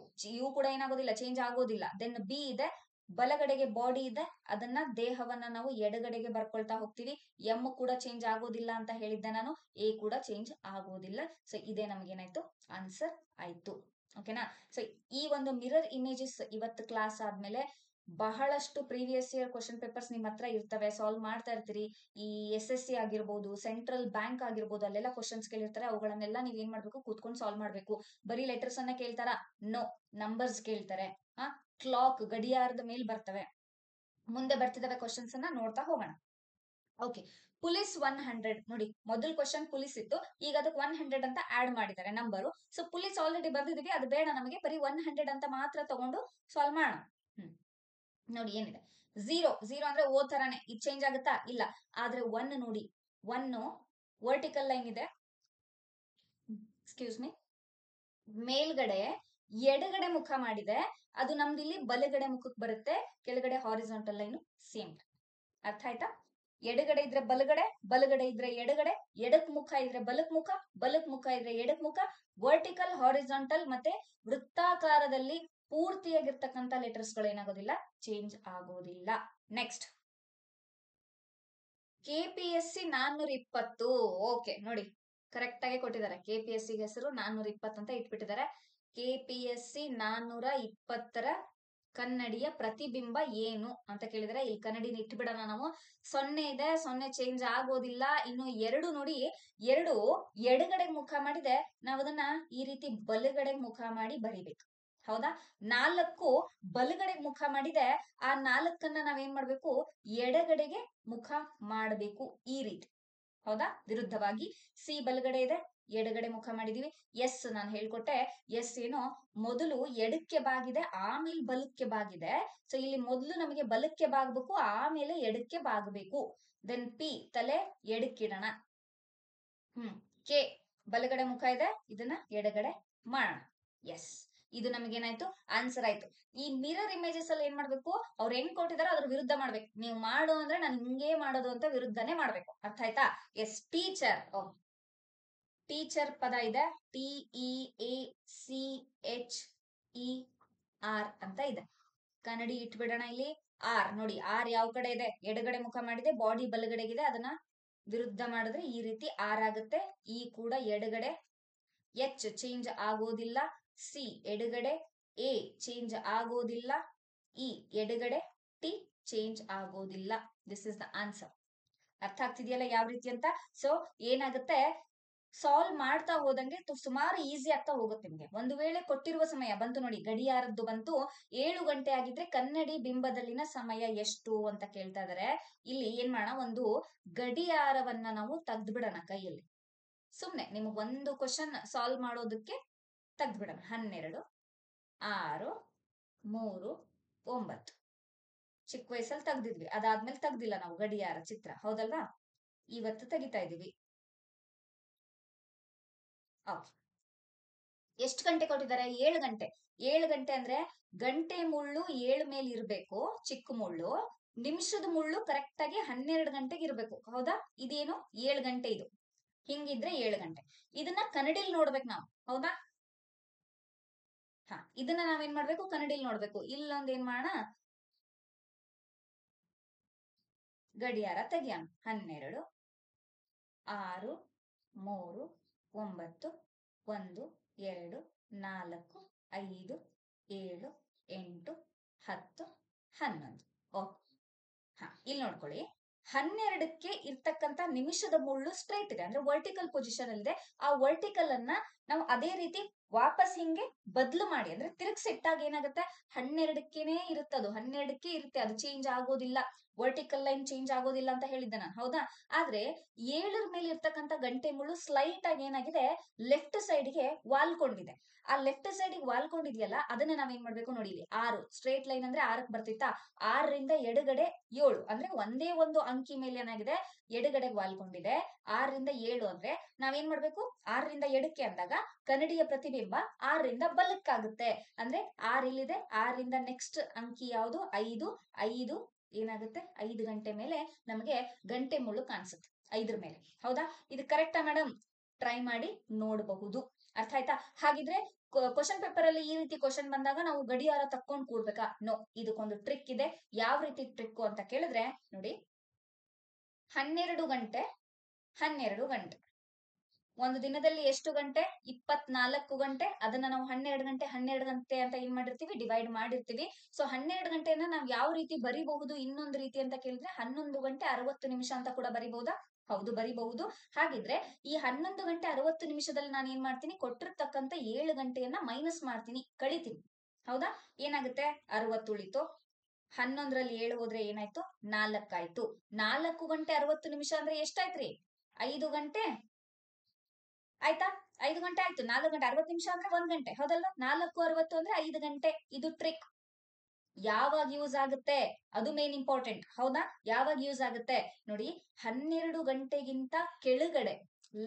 ಕೂಡ ಏನಾಗೋದಿಲ್ಲ, ಚೇಂಜ್ ಆಗೋದಿಲ್ಲ. ದೆನ್ ಬಿ ಇದೆ, ಬಲಗಡೆಗೆ ಬಾಡಿ ಇದೆ, ಅದನ್ನ ದೇಹವನ್ನ ನಾವು ಎಡಗಡೆಗೆ ಬರ್ಕೊಳ್ತಾ ಹೋಗ್ತೀವಿ. ಎಂ ಕೂಡ ಚೇಂಜ್ ಆಗೋದಿಲ್ಲ ಅಂತ ಹೇಳಿದ್ದೆ ನಾನು. ಎ ಕೂಡ ಚೇಂಜ್ ಆಗೋದಿಲ್ಲ. ಸೊ ಇದೇ ನಮ್ಗೇನಾಯ್ತು? ಆನ್ಸರ್ ಆಯ್ತು. ಓಕೆನಾ? ಸೊ ಈ ಒಂದು ಮಿರರ್ ಇಮೇಜಸ್ ಇವತ್ತು ಕ್ಲಾಸ್ ಆದ್ಮೇಲೆ ಬಹಳಷ್ಟು ಪ್ರೀವಿಯಸ್ ಇಯರ್ ಕ್ವಶನ್ ಪೇಪರ್ಸ್ ನಿಮ್ ಹತ್ರ ಇರ್ತವೆ, ಸಾಲ್ವ್ ಮಾಡ್ತಾ ಇರ್ತೀರಿ. ಈ SSC ಆಗಿರ್ಬೋದು, ಸೆಂಟ್ರಲ್ ಬ್ಯಾಂಕ್ ಆಗಿರ್ಬೋದು, ಅಲ್ಲೆಲ್ಲ ಕ್ವಶನ್ಸ್ ಕೇಳಿರ್ತಾರೆ. ಅವುಗಳನ್ನೆಲ್ಲ ನೀವ್ ಏನ್ ಮಾಡ್ಬೇಕು? ಕೂತ್ಕೊಂಡು ಸಾಲ್ವ್ ಮಾಡ್ಬೇಕು. ಬರೀ ಲೆಟರ್ಸ್ ಅನ್ನ ಕೇಳ್ತಾರ? ನೋ, ನಂಬರ್ಸ್ ಕೇಳ್ತಾರೆ. ಕ್ಲಾಕ್ ಗಡಿಯಾರದ ಮೇಲ್ ಬರ್ತವೆ. ಮುಂದೆ ಬರ್ತಿದಾವೆ ಕ್ವಶನ್ಸ್ ಅನ್ನ ನೋಡ್ತಾ ಹೋಗೋಣ. ಓಕೆ, ಪೊಲೀಸ್ 100 ನೋಡಿ, ಮೊದಲ್ ಕ್ವಶನ್ ಪೊಲೀಸ್ ಇತ್ತು, ಈಗ ಅದಕ್ಕೆ 100 ಅಂತ ಆಡ್ ಮಾಡಿದ್ದಾರೆ ನಂಬರು. ಸೊ ಪೊಲೀಸ್ ಆಲ್ರೆಡಿ ಬರ್ದಿದೀವಿ, ಅದು ಬೇಡ ನಮಗೆ. ಬರೀ 100 ಅಂತ ಮಾತ್ರ ತಗೊಂಡು ಸಾಲ್ವ್ ಮಾಡೋಣ. ನೋಡಿ ಏನಿದೆ? 0 ಅಂದ್ರೆ ಓ ತರಾನೇ, ಇದು ಚೇಂಜ್ ಆಗುತ್ತಾ? ಇಲ್ಲ. ಆದ್ರೆ 1 ನೋಡಿ, 1 ವರ್ಟಿಕಲ್ ಲೈನ್ ಇದೆ, ಎಕ್ಸ್ಕ್ಯೂಸ್ ಮೀ, ಮೇಲ್ಗಡೆ ಎಡಗಡೆ ಮುಖ ಮಾಡಿದೆ, ಅದು ನಮ್ದು ಇಲ್ಲಿ ಬಲಗಡೆ ಮುಖಕ್ಕೆ ಬರುತ್ತೆ. ಕೆಳಗಡೆ ಹಾರಿಜಾಂಟಲ್ ಲೈನ್ ಸೇಮ್. ಅರ್ಥ ಆಯ್ತಾ? ಎಡಗಡೆ ಇದ್ರೆ ಬಲಗಡೆ, ಬಲಗಡೆ ಇದ್ರೆ ಎಡಗಡೆ, ಎಡಕ್ ಮುಖ ಇದ್ರೆ ಬಲಕ್ ಮುಖ, ಬಲಕ್ ಮುಖ ಇದ್ರೆ ಎಡಕ್ ಮುಖ. ವರ್ಟಿಕಲ್, ಹಾರಿಜಾಂಟಲ್ ಮತ್ತೆ ವೃತ್ತಾಕಾರದಲ್ಲಿ ಪೂರ್ತಿಯಾಗಿರ್ತಕ್ಕಂಥ ಲೆಟರ್ಸ್ ಗಳು ಏನಾಗೋದಿಲ್ಲ, ಚೇಂಜ್ ಆಗೋದಿಲ್ಲ. Next, KPSC 420. ಓಕೆ ನೋಡಿ, ಕರೆಕ್ಟ್ ಆಗಿ ಕೊಟ್ಟಿದ್ದಾರೆ. KPSC ಹೆಸರು 420 ಅಂತ ಇಟ್ಬಿಟ್ಟಿದ್ದಾರೆ. KPSC 420ರ ಕನ್ನಡಿಯ ಪ್ರತಿಬಿಂಬ ಏನು ಅಂತ ಕೇಳಿದ್ರೆ, ಇಲ್ಲಿ ಕನ್ನಡಿನ ಇಟ್ಬಿಡೋಣ ನಾವು. 0 ಇದೆ, 0 ಚೇಂಜ್ ಆಗೋದಿಲ್ಲ. ಇನ್ನು 2 ನೋಡಿ, 2 ಎಡಗಡೆ ಮುಖ ಮಾಡಿದೆ, ನಾವು ಅದನ್ನ ಈ ರೀತಿ ಬಲಗಡೆ ಮುಖ ಮಾಡಿ ಬರಿಬೇಕು. ಹೌದಾ? 4 ಬಲಗಡೆ ಮುಖ ಮಾಡಿದೆ, ಆ 4ಅನ್ನ ನಾವೇನ್ ಮಾಡ್ಬೇಕು? ಎಡಗಡೆಗೆ ಮುಖ ಮಾಡಬೇಕು, ಈ ರೀತಿ. ಹೌದಾ? ವಿರುದ್ಧವಾಗಿ. ಸಿ ಬಲಗಡೆ ಇದೆ, ಎಡಗಡೆ ಮುಖ ಮಾಡಿದೀವಿ. ಎಸ್ ನಾನು ಹೇಳ್ಕೊಟ್ಟೆ, ಎಸ್ ಏನೋ ಮೊದಲು ಎಡಕ್ಕೆ ಬಾಗಿದೆ, ಆಮೇಲೆ ಬಲಕ್ಕೆ ಬಾಗಿದೆ. ಸೊ ಇಲ್ಲಿ ಮೊದಲು ನಮಗೆ ಬಲಕ್ಕೆ ಬಾಗ್ಬೇಕು, ಆಮೇಲೆ ಎಡಕ್ಕೆ ಬಾಗಬೇಕು. ದೆನ್ ಪಿ ತಲೆ ಎಡಕ್ಕಿಡೋಣ. ಕೆ ಬಲಗಡೆ ಮುಖ ಇದೆ, ಇದನ್ನ ಎಡಗಡೆ ಮಾಡೋಣ. ಎಸ್, ಇದು ನಮಗೇನಾಯ್ತು ಆನ್ಸರ್ ಆಯ್ತು. ಈ ಮಿರರ್ ಇಮೇಜಸ್ ಅಲ್ಲಿ ಏನ್ ಮಾಡ್ಬೇಕು, ಅವ್ರು ಹೆಂಗ್ ಕೊಟ್ಟಿದಾರೋ ಅದ್ರ ವಿರುದ್ಧ ಮಾಡ್ಬೇಕು. ನೀವು ಮಾಡು ಅಂದ್ರೆ ನಾನು ಹಿಂಗೇ ಮಾಡೋದು ಅಂತ ವಿರುದ್ಧನೇ ಮಾಡ್ಬೇಕು. ಅರ್ಥ ಆಯ್ತಾ? S, teacher. ಟೀಚರ್ ಪದ ಇದೆ, TEACHER ಅಂತ ಇದೆ. ಕನ್ನಡಿ ಇಟ್ಬಿಡೋಣ ಇಲ್ಲಿ. ಆರ್ ನೋಡಿ, ಆರ್ ಯಾವ ಕಡೆ ಇದೆ, ಎಡಗಡೆ ಮುಖ ಮಾಡಿದೆ, ಬಾಡಿ ಬಲಗಡೆಗಿದೆ. ಅದನ್ನ ವಿರುದ್ಧ ಮಾಡಿದ್ರೆ ಈ ರೀತಿ ಆರ್ ಆಗುತ್ತೆ. ಇ ಕೂಡ ಎಡಗಡೆ, ಎಚ್ ಚೇಂಜ್ ಆಗೋದಿಲ್ಲ, ಸಿ ಎಡಗಡೆ, ಎ ಚೇಂಜ್ ಆಗೋದಿಲ್ಲ, ಇ ಎಡಗಡೆ, ಟಿ ಚೇಂಜ್ ಆಗೋದಿಲ್ಲ. This is the answer. ಅರ್ಥ ಆಗ್ತಿದೆಯಲ್ಲ ಯಾವ ರೀತಿ ಅಂತ? ಸೊ ಏನಾಗುತ್ತೆ, ಸಾಲ್ವ್ ಮಾಡ್ತಾ ಹೋದಂಗೆ ಸುಮಾರು ಈಸಿ ಆಗ್ತಾ ಹೋಗುತ್ತೆ ನಿಮ್ಗೆ. ಒಂದು ವೇಳೆ ಕೊಟ್ಟಿರುವ ಸಮಯ ಬಂತು ನೋಡಿ, ಗಡಿಯಾರದ್ದು ಬಂತು 7 ಗಂಟೆ ಆಗಿದ್ರೆ ಕನ್ನಡಿ ಬಿಂಬದಲ್ಲಿನ ಸಮಯ ಎಷ್ಟು ಅಂತ ಕೇಳ್ತಾ ಇದಾರೆ. ಇಲ್ಲಿ ಏನ್ ಮಾಡೋಣ, ಒಂದು ಗಡಿಯಾರವನ್ನ ನಾವು ತೆಗ್ದ್ಬಿಡೋಣ ಕೈಯಲ್ಲಿ. ಸುಮ್ನೆ ನಿಮಗ್ ಒಂದು ಕ್ವಶನ್ ಸಾಲ್ವ್ ಮಾಡೋದಕ್ಕೆ ತೆಗ್ದ್ಬಿಡೋಣ. 12, 6, 3, 9. ಚಿಕ್ಕ ವಯಸ್ಸಲ್ಲಿ ತೆಗ್ದಿದ್ವಿ, ಅದಾದ್ಮೇಲೆ ತೆಗ್ದಿಲ್ಲ ನಾವು ಗಡಿಯಾರ ಚಿತ್ರ, ಹೌದಲ್ವಾ? ಇವತ್ತು ತೆಗಿತಾ ಇದೀವಿ. ಎಷ್ಟು ಗಂಟೆ ಕೊಟ್ಟಿದ್ದಾರೆ? 7 ಗಂಟೆ. 7 ಗಂಟೆ ಅಂದ್ರೆ ಗಂಟೆ ಮುಳ್ಳು 7 ಮೇಲೆ ಇರ್ಬೇಕು, ಚಿಕ್ಕ ಮುಳ್ಳು. ನಿಮಿಷದ ಮುಳ್ಳು ಕರೆಕ್ಟ್ ಆಗಿ 12 ಗಂಟೆಗೆ ಇರ್ಬೇಕು, ಹೌದಾ? ಇದೇನು 7 ಗಂಟೆ, ಇದು ಹಿಂಗಿದ್ರೆ 7 ಗಂಟೆ. ಇದನ್ನ ಕನ್ನಡಿಲ್ ನೋಡ್ಬೇಕು ನಾವು, ಹೌದಾ? ಇದನ್ನ ನಾವೇನ್ ಮಾಡ್ಬೇಕು, ಕನ್ನಡಿಲ್ ನೋಡ್ಬೇಕು. ಇಲ್ಲೊಂದ್ ಏನ್ ಮಾಡೋಣ, ಗಡಿಯಾರ ತೆಗಿಯೋಣ. 12, 6, 3, 9, 1, 2, 4, 5, 7, 8, 10, 11. ಇಲ್ಲಿ ನೋಡ್ಕೊಳ್ಳಿ, 12ಕ್ಕೆ ಇರ್ತಕ್ಕಂತ ನಿಮಿಷದ ಮುಳ್ಳು ಸ್ಟ್ರೈಟ್ ಇದೆ, ಅಂದ್ರೆ ವರ್ಟಿಕಲ್ ಪೊಸಿಷನ್ ಅಲ್ಲಿದೆ. ಆ ವರ್ಟಿಕಲ್ ಅನ್ನ ನಾವು ಅದೇ ರೀತಿ ವಾಪಸ್ ಹಿಂಗೆ ಬದ್ಲು ಮಾಡಿ, ಅಂದ್ರೆ ತಿರುಗಿಸಿಟ್ಟಾಗ ಏನಾಗುತ್ತೆ, 12ಕ್ಕೇನೆ ಇರುತ್ತೆ, ಅದು 12ಕ್ಕೆ ಇರುತ್ತೆ, ಅದು ಚೇಂಜ್ ಆಗೋದಿಲ್ಲ. ವರ್ಟಿಕಲ್ ಲೈನ್ ಚೇಂಜ್ ಆಗೋದಿಲ್ಲ ಅಂತ ಹೇಳಿದ್ದೆ ನಾನು, ಹೌದಾ? ಆದ್ರೆ 7 ಮೇಲೆ ಇರ್ತಕ್ಕಂಥ ಗಂಟೆ ಮುಳ್ಳು ಸ್ಲೈಟ್ ಆಗಿ ಏನಾಗಿದೆ, ಲೆಫ್ಟ್ ಸೈಡ್ಗೆ ವಾಲ್ಕೊಂಡಿದೆ. ಆ ಲೆಫ್ಟ್ ಸೈಡ್ಗೆ ವಾಲ್ಕೊಂಡಿದ್ಯಲ್ಲ, ಅದನ್ನ ನಾವೇನ್ ಮಾಡ್ಬೇಕು ನೋಡಿ, ಇಲ್ಲಿ 6 ಸ್ಟ್ರೇಟ್ ಲೈನ್ ಅಂದ್ರೆ 6ಕ್ಕೆ ಬರ್ತಿತ್ತಾ, 6ರಿಂದ ಎಡಗಡೆ 7, ಅಂದ್ರೆ ಒಂದೇ ಒಂದು ಅಂಕಿ ಮೇಲೆ ಏನಾಗಿದೆ, ಎಡಗಡೆಗೆ ವಾಲ್ಕೊಂಡಿದೆ. 6ರಿಂದ 7 ಅಂದ್ರೆ ನಾವೇನ್ ಮಾಡ್ಬೇಕು, 6ರಿಂದ ಎಡಕ್ಕೆ ಅಂದಾಗ ಕನ್ನಡಿಯ ಪ್ರತಿಬಿಂಬ 6ರಿಂದ ಬಲಕ್ಕಾಗುತ್ತೆ. ಅಂದ್ರೆ 6 ಇಲ್ಲಿದೆ, 6ರಿಂದ ನೆಕ್ಸ್ಟ್ ಅಂಕಿ ಯಾವುದು, 5. 5 ಏನಾಗುತ್ತೆ, 5 ಗಂಟೆ ಮೇಲೆ ನಮಗೆ ಗಂಟೆ ಮುಳ್ಳು ಕಾಣಿಸುತ್ತೆ, 5ರ ಮೇಲೆ, ಹೌದಾ? ಇದು ಕರೆಕ್ಟಾ ಮೇಡಮ್? ಟ್ರೈ ಮಾಡಿ ನೋಡಬಹುದು. ಅರ್ಥ ಆಯ್ತಾ? ಹಾಗಿದ್ರೆ ಕ್ವಶನ್ ಪೇಪರ್ ಅಲ್ಲಿ ಈ ರೀತಿ ಕ್ವಶನ್ ಬಂದಾಗ ನಾವು ಗಡಿಯಾರ ತಕ್ಕೊಂಡು ಕೂಡ್ಬೇಕಾ? ನೋ, ಇದಕ್ಕೊಂದು ಟ್ರಿಕ್ ಇದೆ. ಯಾವ ರೀತಿ ಟ್ರಿಕ್ ಅಂತ ಕೇಳಿದ್ರೆ ನೋಡಿ, 12 ಗಂಟೆ 12 ಗಂಟೆ, ಒಂದು ದಿನದಲ್ಲಿ ಎಷ್ಟು ಗಂಟೆ? 24 ಗಂಟೆ. ಅದನ್ನ ನಾವು 12 ಗಂಟೆ 12 ಗಂಟೆ ಅಂತ ಏನ್ ಮಾಡಿರ್ತೀವಿ, ಡಿವೈಡ್ ಮಾಡಿರ್ತೀವಿ. ಸೊ 12 ಗಂಟೆಯನ್ನ ನಾವು ಯಾವ ರೀತಿ ಬರಿಬಹುದು ಇನ್ನೊಂದು ರೀತಿ ಅಂತ ಕೇಳಿದ್ರೆ, 11 ಗಂಟೆ 60 ನಿಮಿಷ ಅಂತ ಕೂಡ ಬರಿಬಹುದಾ? ಹೌದು, ಬರಿಬಹುದು. ಹಾಗಿದ್ರೆ ಈ 11 ಗಂಟೆ 60 ನಿಮಿಷದಲ್ಲಿ ನಾನು ಏನ್ ಮಾಡ್ತೀನಿ, ಕೊಟ್ಟಿರ್ತಕ್ಕಂಥ 7 ಗಂಟೆಯನ್ನ ಮೈನಸ್ ಮಾಡ್ತೀನಿ, ಕಳಿತೀನಿ, ಹೌದಾ? ಏನಾಗುತ್ತೆ, 60 ಉಳಿತು. 11ರಲ್ಲಿ 7 ಹೋದ್ರೆ ಏನಾಯ್ತು, 4 ಆಯ್ತು. 4 ಗಂಟೆ 60 ನಿಮಿಷ ಅಂದ್ರೆ ಎಷ್ಟಾಯ್ತ್ರಿ? 5 ಗಂಟೆ ಆಯ್ತಾ? 5 ಗಂಟೆ ಆಯ್ತು. 4 ಗಂಟೆ 60 ನಿಮಿಷ ಅಂದ್ರೆ 1 ಗಂಟೆ, ಹೌದಲ್ವಾ? 4:60 ಅಂದ್ರೆ 5 ಗಂಟೆ. ಇದು ಟ್ರಿಕ್. ಯಾವಾಗ ಯೂಸ್ ಆಗುತ್ತೆ ಅದು ಮೇನ್ ಇಂಪಾರ್ಟೆಂಟ್, ಹೌದಾ? ಯಾವಾಗ ಯೂಸ್ ಆಗುತ್ತೆ ನೋಡಿ, 12 ಗಂಟೆಗಿಂತ ಕೆಳಗಡೆ,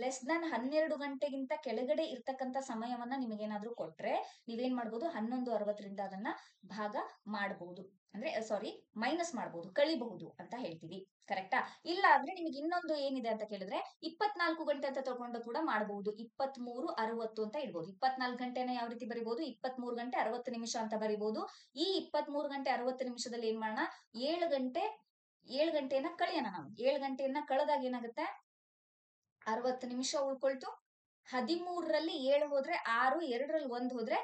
ಲೆಸ್ ದನ್ 12 ಗಂಟೆಗಿಂತ ಕೆಳಗಡೆ ಇರ್ತಕ್ಕಂಥ ಸಮಯವನ್ನ ನಿಮಗೇನಾದ್ರೂ ಕೊಟ್ರೆ ನೀವೇನ್ ಮಾಡ್ಬೋದು, 11:60ರಿಂದ ಅದನ್ನ ಭಾಗ ಮಾಡಬಹುದು, ಅಂದ್ರೆ ಸಾರಿ ಮೈನಸ್ ಮಾಡಬಹುದು, ಕಳಿಬಹುದು ಅಂತ ಹೇಳ್ತೀವಿ. ಕರೆಕ್ಟಾ? ಇಲ್ಲ ಅಂದ್ರೆ ನಿಮಗೆ ಇನ್ನೊಂದು ಏನಿದೆ ಅಂತ ಕೇಳಿದ್ರೆ, 24 ಗಂಟೆ ಅಂತ ತಗೊಂಡು ಕೂಡ ಮಾಡಬಹುದು. 23:60 ಅಂತ ಇಡ್ಬೋದು. 24 ಗಂಟೆನ ಯಾವ ರೀತಿ ಬರಿಬಹುದು, 23 ಗಂಟೆ 60 ನಿಮಿಷ ಅಂತ ಬರಿಬಹುದು. ಈ 23 ಗಂಟೆ 60 ನಿಮಿಷದಲ್ಲಿ ಏನ್ ಮಾಡೋಣ, 7 ಗಂಟೆಯನ್ನ ಕಳಿಯೋಣ ನಾವು. 7 ಗಂಟೆಯನ್ನ ಕಳೆದಾಗ ಏನಾಗುತ್ತೆ, 60 ನಿಮಿಷ ಉಳ್ಕೊಳ್ತು. 13ರಲ್ಲಿ 7 ಹೋದ್ರೆ 6, 2ರಲ್ಲಿ 1 ಹೋದ್ರೆ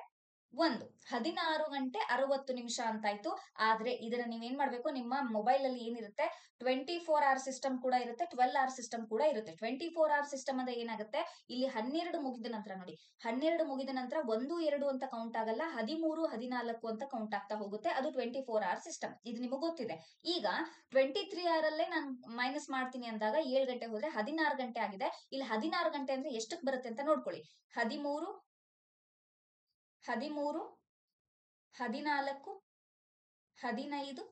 1, 16 ಗಂಟೆ 60 ನಿಮಿಷ ಅಂತಾಯ್ತು. ಆದ್ರೆ ಇದನ್ನ ನೀವೇನ್ ಮಾಡ್ಬೇಕು, ನಿಮ್ಮ ಮೊಬೈಲ್ ಅಲ್ಲಿ ಏನಿರುತ್ತೆ, 24 hour ಸಿಸ್ಟಮ್ ಕೂಡ ಇರುತ್ತೆ, 12 hour ಸಿಸ್ಟಮ್ ಕೂಡ ಇರುತ್ತೆ. 24 hour ಸಿಸ್ಟಮ್ ಅಂದ್ರೆ ಏನಾಗುತ್ತೆ, ಇಲ್ಲಿ 12 ಮುಗಿದ ನಂತರ ನೋಡಿ, 12 ಮುಗಿದ ನಂತರ 1, 2 ಅಂತ ಕೌಂಟ್ ಆಗಲ್ಲ, 13, 14 ಅಂತ ಕೌಂಟ್ ಆಗ್ತಾ ಹೋಗುತ್ತೆ. ಅದು 24 hour ಸಿಸ್ಟಮ್, ಇದು ನಿಮಗೆ ಗೊತ್ತಿದೆ. ಈಗ 23 hour ಅಲ್ಲೇ ನಾನು ಮೈನಸ್ ಮಾಡ್ತೀನಿ ಅಂದಾಗ 7 ಗಂಟೆ ಹೋದ್ರೆ 16 ಗಂಟೆ ಆಗಿದೆ. ಇಲ್ಲಿ 16 ಗಂಟೆ ಅಂದ್ರೆ ಎಷ್ಟಕ್ಕೆ ಬರುತ್ತೆ ಅಂತ ನೋಡ್ಕೊಳ್ಳಿ. 13, 14, 15, 16,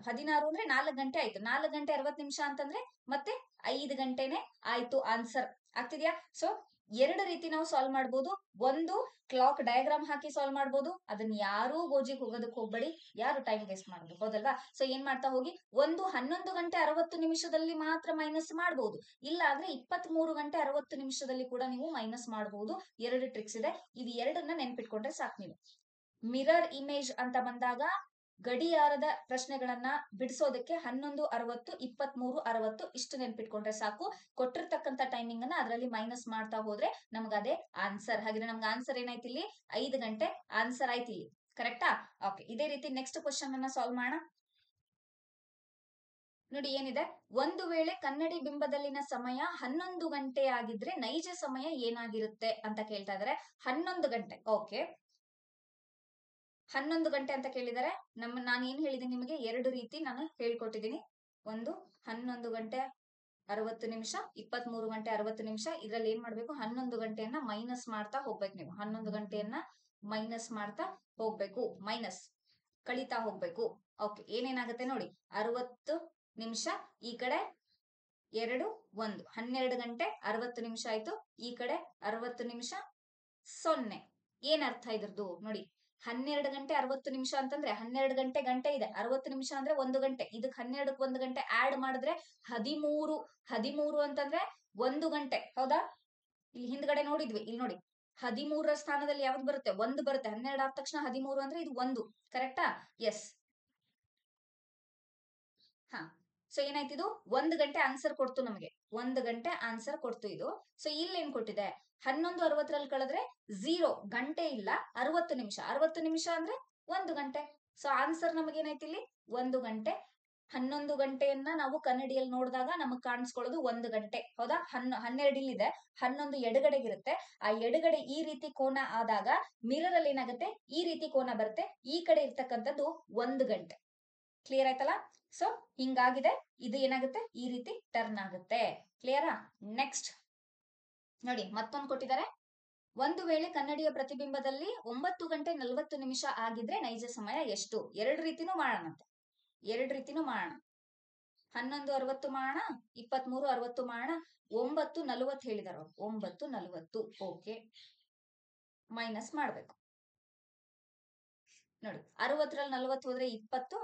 16 ಅಂದ್ರೆ 4 ಗಂಟೆ ಆಯ್ತು. 4 ಗಂಟೆ 60 ನಿಮಿಷ ಅಂತಂದ್ರೆ ಮತ್ತೆ 5 ಗಂಟೆನೆ ಆಯ್ತು ಆನ್ಸರ್. ಆಗ್ತಿದ್ಯಾ? ಸೊ ಎರಡು ರೀತಿ ನಾವು ಸಾಲ್ವ್ ಮಾಡ್ಬೋದು. ಒಂದು ಕ್ಲಾಕ್ ಡಯಾಗ್ರಾಮ್ ಹಾಕಿ ಸಾಲ್ವ್ ಮಾಡ್ಬೋದು. ಅದನ್ನ ಯಾರೂ ಗೋಜಿಗೆ ಹೋಗೋದಕ್ಕೆ ಹೋಗ್ಬೇಡಿ, ಯಾರು ಟೈಮ್ ವೇಸ್ಟ್ ಮಾಡೋದು, ಹೌದಲ್ವಾ? ಸೊ ಏನ್ ಮಾಡ್ತಾ ಹೋಗಿ, ಒಂದು 11 ಗಂಟೆ 60 ನಿಮಿಷದಲ್ಲಿ ಮಾತ್ರ ಮೈನಸ್ ಮಾಡಬಹುದು, ಇಲ್ಲ ಅಂದ್ರೆ 23 ಗಂಟೆ 60 ನಿಮಿಷದಲ್ಲಿ ಕೂಡ ನೀವು ಮೈನಸ್ ಮಾಡಬಹುದು. ಎರಡು ಟ್ರಿಕ್ಸ್ ಇದೆ, ಇದು ಎರಡನ್ನ ನೆನ್ಪಿಟ್ಕೊಂಡ್ರೆ ಸಾಕು ನೀವು. ಮಿರರ್ ಇಮೇಜ್ ಅಂತ ಬಂದಾಗ ಗಡಿಯಾರದ ಪ್ರಶ್ನೆಗಳನ್ನ ಬಿಡಿಸೋದಕ್ಕೆ 11:60 23:60 ಇಷ್ಟು ನೆನ್ಪಿಟ್ಕೊಂಡ್ರೆ ಸಾಕು. ಕೊಟ್ಟಿರ್ತಕ್ಕಂಥ ಟೈಮಿಂಗ್ ಅನ್ನ ಅದರಲ್ಲಿ ಮೈನಸ್ ಮಾಡ್ತಾ ಹೋದ್ರೆ ನಮ್ಗೆ ಅದೇ ಆನ್ಸರ್. ಹಾಗೆ ನಮ್ಗೆ ಆನ್ಸರ್ ಏನಾಯ್ತು ಇಲ್ಲಿ? 5 ಗಂಟೆ ಆನ್ಸರ್ ಆಯ್ತು ಇಲ್ಲಿ, ಕರೆಕ್ಟಾ? ಓಕೆ, ಇದೇ ರೀತಿ ನೆಕ್ಸ್ಟ್ ಕ್ವಶನ್ ಅನ್ನ ಸಾಲ್ವ್ ಮಾಡೋಣ. ನೋಡಿ ಏನಿದೆ, ಒಂದು ವೇಳೆ ಕನ್ನಡಿ ಬಿಂಬದಲ್ಲಿನ ಸಮಯ 11 ಗಂಟೆ ಆಗಿದ್ರೆ ನೈಜ ಸಮಯ ಏನಾಗಿರುತ್ತೆ ಅಂತ ಕೇಳ್ತಾ ಇದಾರೆ. 11 ಗಂಟೆ, ಓಕೆ, 11 ಗಂಟೆ ಅಂತ ಕೇಳಿದರೆ ನಾನು ಏನ್ ಹೇಳಿದೀನಿ ನಿಮಗೆ, ಎರಡು ರೀತಿ ನಾನು ಹೇಳ್ಕೊಟ್ಟಿದ್ದೀನಿ. ಒಂದು 11 ಗಂಟೆ 60 ನಿಮಿಷ, 23 ಗಂಟೆ 60 ನಿಮಿಷ. ಇದ್ರಲ್ಲಿ ಏನ್ ಮಾಡ್ಬೇಕು, 11 ಗಂಟೆಯನ್ನ ಮೈನಸ್ ಮಾಡ್ತಾ ಹೋಗ್ಬೇಕು ನೀವು. 11 ಗಂಟೆಯನ್ನ ಮೈನಸ್ ಮಾಡ್ತಾ ಹೋಗ್ಬೇಕು, ಮೈನಸ್ ಕಳಿತಾ ಹೋಗ್ಬೇಕು. ಓಕೆ, ಏನೇನಾಗುತ್ತೆ ನೋಡಿ, 60 ನಿಮಿಷ ಈ ಕಡೆ 2 1 12 ಗಂಟೆ 60 ನಿಮಿಷ ಆಯ್ತು. ಈ ಕಡೆ 60 ನಿಮಿಷ 0. ಏನ್ ಅರ್ಥ ಇದ್ರದ್ದು ನೋಡಿ, 12 ಗಂಟೆ 60 ನಿಮಿಷ ಅಂತಂದ್ರೆ 12 ಗಂಟೆ ಗಂಟೆ ಇದೆ, 60 ನಿಮಿಷ ಅಂದ್ರೆ 1 ಗಂಟೆ. ಇದಕ್ಕೆ 12ಕ್ಕೆ 1 ಗಂಟೆ ಆಡ್ ಮಾಡಿದ್ರೆ 13. 13 ಅಂತಂದ್ರೆ 1 ಗಂಟೆ, ಹೌದಾ? ಇಲ್ಲಿ ಹಿಂದ್ಗಡೆ ನೋಡಿದ್ವಿ, ಇಲ್ಲಿ ನೋಡಿ 13ರ ಸ್ಥಾನದಲ್ಲಿ ಯಾವ್ದು ಬರುತ್ತೆ? 1 ಬರುತ್ತೆ. 12 ಆದ ತಕ್ಷಣ 13 ಅಂದ್ರೆ ಇದು 1, ಕರೆಕ್ಟಾ? ಎಸ್. ಹಾ, ಸೊ ಏನಾಯ್ತು, ಇದು 1 ಗಂಟೆ ಆನ್ಸರ್ ಕೊಡ್ತು ನಮಗೆ, 1 ಗಂಟೆ ಆನ್ಸರ್ ಕೊಡ್ತು ಇದು. ಸೊ ಇಲ್ಲಿ ಏನ್ ಕೊಟ್ಟಿದೆ, 11:60 ಕಳೆದ್ರೆ 0 ಗಂಟೆ ಇಲ್ಲ, 60 ನಿಮಿಷ. 60 ನಿಮಿಷ ಅಂದ್ರೆ 1 ಗಂಟೆ. ಸೊ ಆನ್ಸರ್ ನಮಗೇನಾಯ್ತು ಇಲ್ಲಿ? 1 ಗಂಟೆ. 11 ಗಂಟೆಯನ್ನ ನಾವು ಕನ್ನಡಿಯಲ್ಲಿ ನೋಡಿದಾಗ ನಮಗ್ ಕಾಣಿಸ್ಕೊಳ್ಳೋದು 1 ಗಂಟೆ, ಹೌದಾ? 12 ಇಲ್ಲಿದೆ, 11 ಎಡಗಡೆಗಿರುತ್ತೆ. ಆ ಎಡಗಡೆ ಈ ರೀತಿ ಕೋನ ಆದಾಗ ಮಿರರ್ ಅಲ್ಲಿ ಏನಾಗುತ್ತೆ, ಈ ರೀತಿ ಕೋನ ಬರುತ್ತೆ. ಈ ಕಡೆ ಇರ್ತಕ್ಕಂಥದ್ದು 1 ಗಂಟೆ. ಕ್ಲಿಯರ್ ಆಯ್ತಲ್ಲ? ಸೊ ಹಿಂಗಾಗಿದೆ, ಇದು ಏನಾಗುತ್ತೆ, ಈ ರೀತಿ ಟರ್ನ್ ಆಗುತ್ತೆ. ಕ್ಲಿಯರಾ? ನೆಕ್ಸ್ಟ್ ನೋಡಿ, ಮತ್ತೊಂದು ಕೊಟ್ಟಿದ್ದಾರೆ. ಒಂದು ವೇಳೆ ಕನ್ನಡಿಯ ಪ್ರತಿಬಿಂಬದಲ್ಲಿ 9 ಗಂಟೆ 40 ನಿಮಿಷ ಆಗಿದ್ರೆ ನೈಜ ಸಮಯ ಎಷ್ಟು? ಎರಡು ರೀತಿನೂ ಮಾಡೋಣಂತೆ, ಎರಡು ರೀತಿನೂ ಮಾಡೋಣ. 11:60 ಮಾಡೋಣ, 23:60 ಮಾಡೋಣ. 9:40 ಹೇಳಿದಾರ ಅವ್ರು, 9:40. ಓಕೆ, ಮೈನಸ್ ಮಾಡ್ಬೇಕು ನೋಡಿ. 60ರಲ್ಲಿ 40 ಹೋದ್ರೆ 20,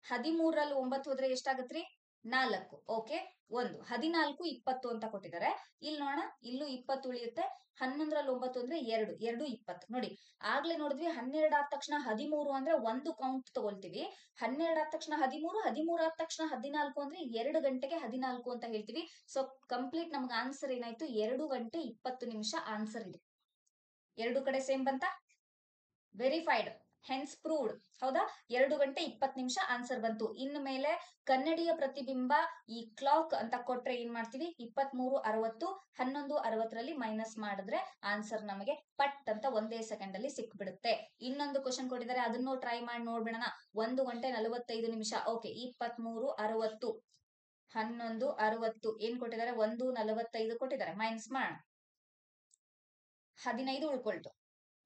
13ರಲ್ಲಿ 9 ಹೋದ್ರೆ ಎಷ್ಟಾಗತ್ರಿ? 4. ಓಕೆ, 1 14 20 ಅಂತ ಕೊಟ್ಟಿದ್ದಾರೆ. ಇಲ್ಲಿ ನೋಡೋಣ, ಇಲ್ಲೂ 20 ಉಳಿಯುತ್ತೆ. 11ರಲ್ಲಿ 9 ಅಂದ್ರೆ 2 2 20 ನೋಡಿ. ಆಗ್ಲೇ ನೋಡಿದ್ವಿ, 12 ಆದ ತಕ್ಷಣ 13 ಅಂದ್ರೆ 1 ಕೌಂಟ್ ತಗೊಳ್ತೀವಿ. 12 ಆದ ತಕ್ಷಣ 13, 13 ಆದ ತಕ್ಷಣ 14 ಅಂದ್ರೆ 2 ಗಂಟೆಗೆ 14 ಅಂತ ಹೇಳ್ತೀವಿ. ಸೊ ಕಂಪ್ಲೀಟ್ ನಮ್ಗೆ ಆನ್ಸರ್ ಏನಾಯ್ತು, 2 ಗಂಟೆ 20 ನಿಮಿಷ ಆನ್ಸರ್ ಇದೆ. ಎರಡು ಕಡೆ ಸೇಮ್ ಬಂತ? ವೆರಿಫೈಡ್, ಹೆನ್ಸ್ ಪ್ರೂವ್ಡ್, ಹೌದಾ? 2 ಗಂಟೆ 20 ನಿಮಿಷ ಆನ್ಸರ್ ಬಂತು. ಇನ್ನು ಮೇಲೆ ಕನ್ನಡಿಯ ಪ್ರತಿಬಿಂಬ ಈ ಕ್ಲಾಕ್ ಅಂತ ಕೊಟ್ರೆ ಏನ್ ಮಾಡ್ತೀವಿ, 23:60, 11:60ರಲ್ಲಿ ಮೈನಸ್ ಮಾಡಿದ್ರೆ ಆನ್ಸರ್ ನಮಗೆ ಪಟ್ ಅಂತ ಒಂದೇ ಸೆಕೆಂಡ್ ಅಲ್ಲಿ ಸಿಕ್ಬಿಡುತ್ತೆ. ಇನ್ನೊಂದು ಕ್ವಶನ್ ಕೊಟ್ಟಿದ್ದಾರೆ, ಅದನ್ನು ಟ್ರೈ ಮಾಡಿ ನೋಡ್ಬಿಡೋಣ. 1 ಗಂಟೆ 45 ನಿಮಿಷ. ಓಕೆ, 23:60, 11:60 ಏನ್ ಕೊಟ್ಟಿದ್ದಾರೆ, 1:45 ಕೊಟ್ಟಿದ್ದಾರೆ. ಮೈನಸ್ ಮಾಡೋಣ, 15 ಉಳ್ಕೊಳ್ತು,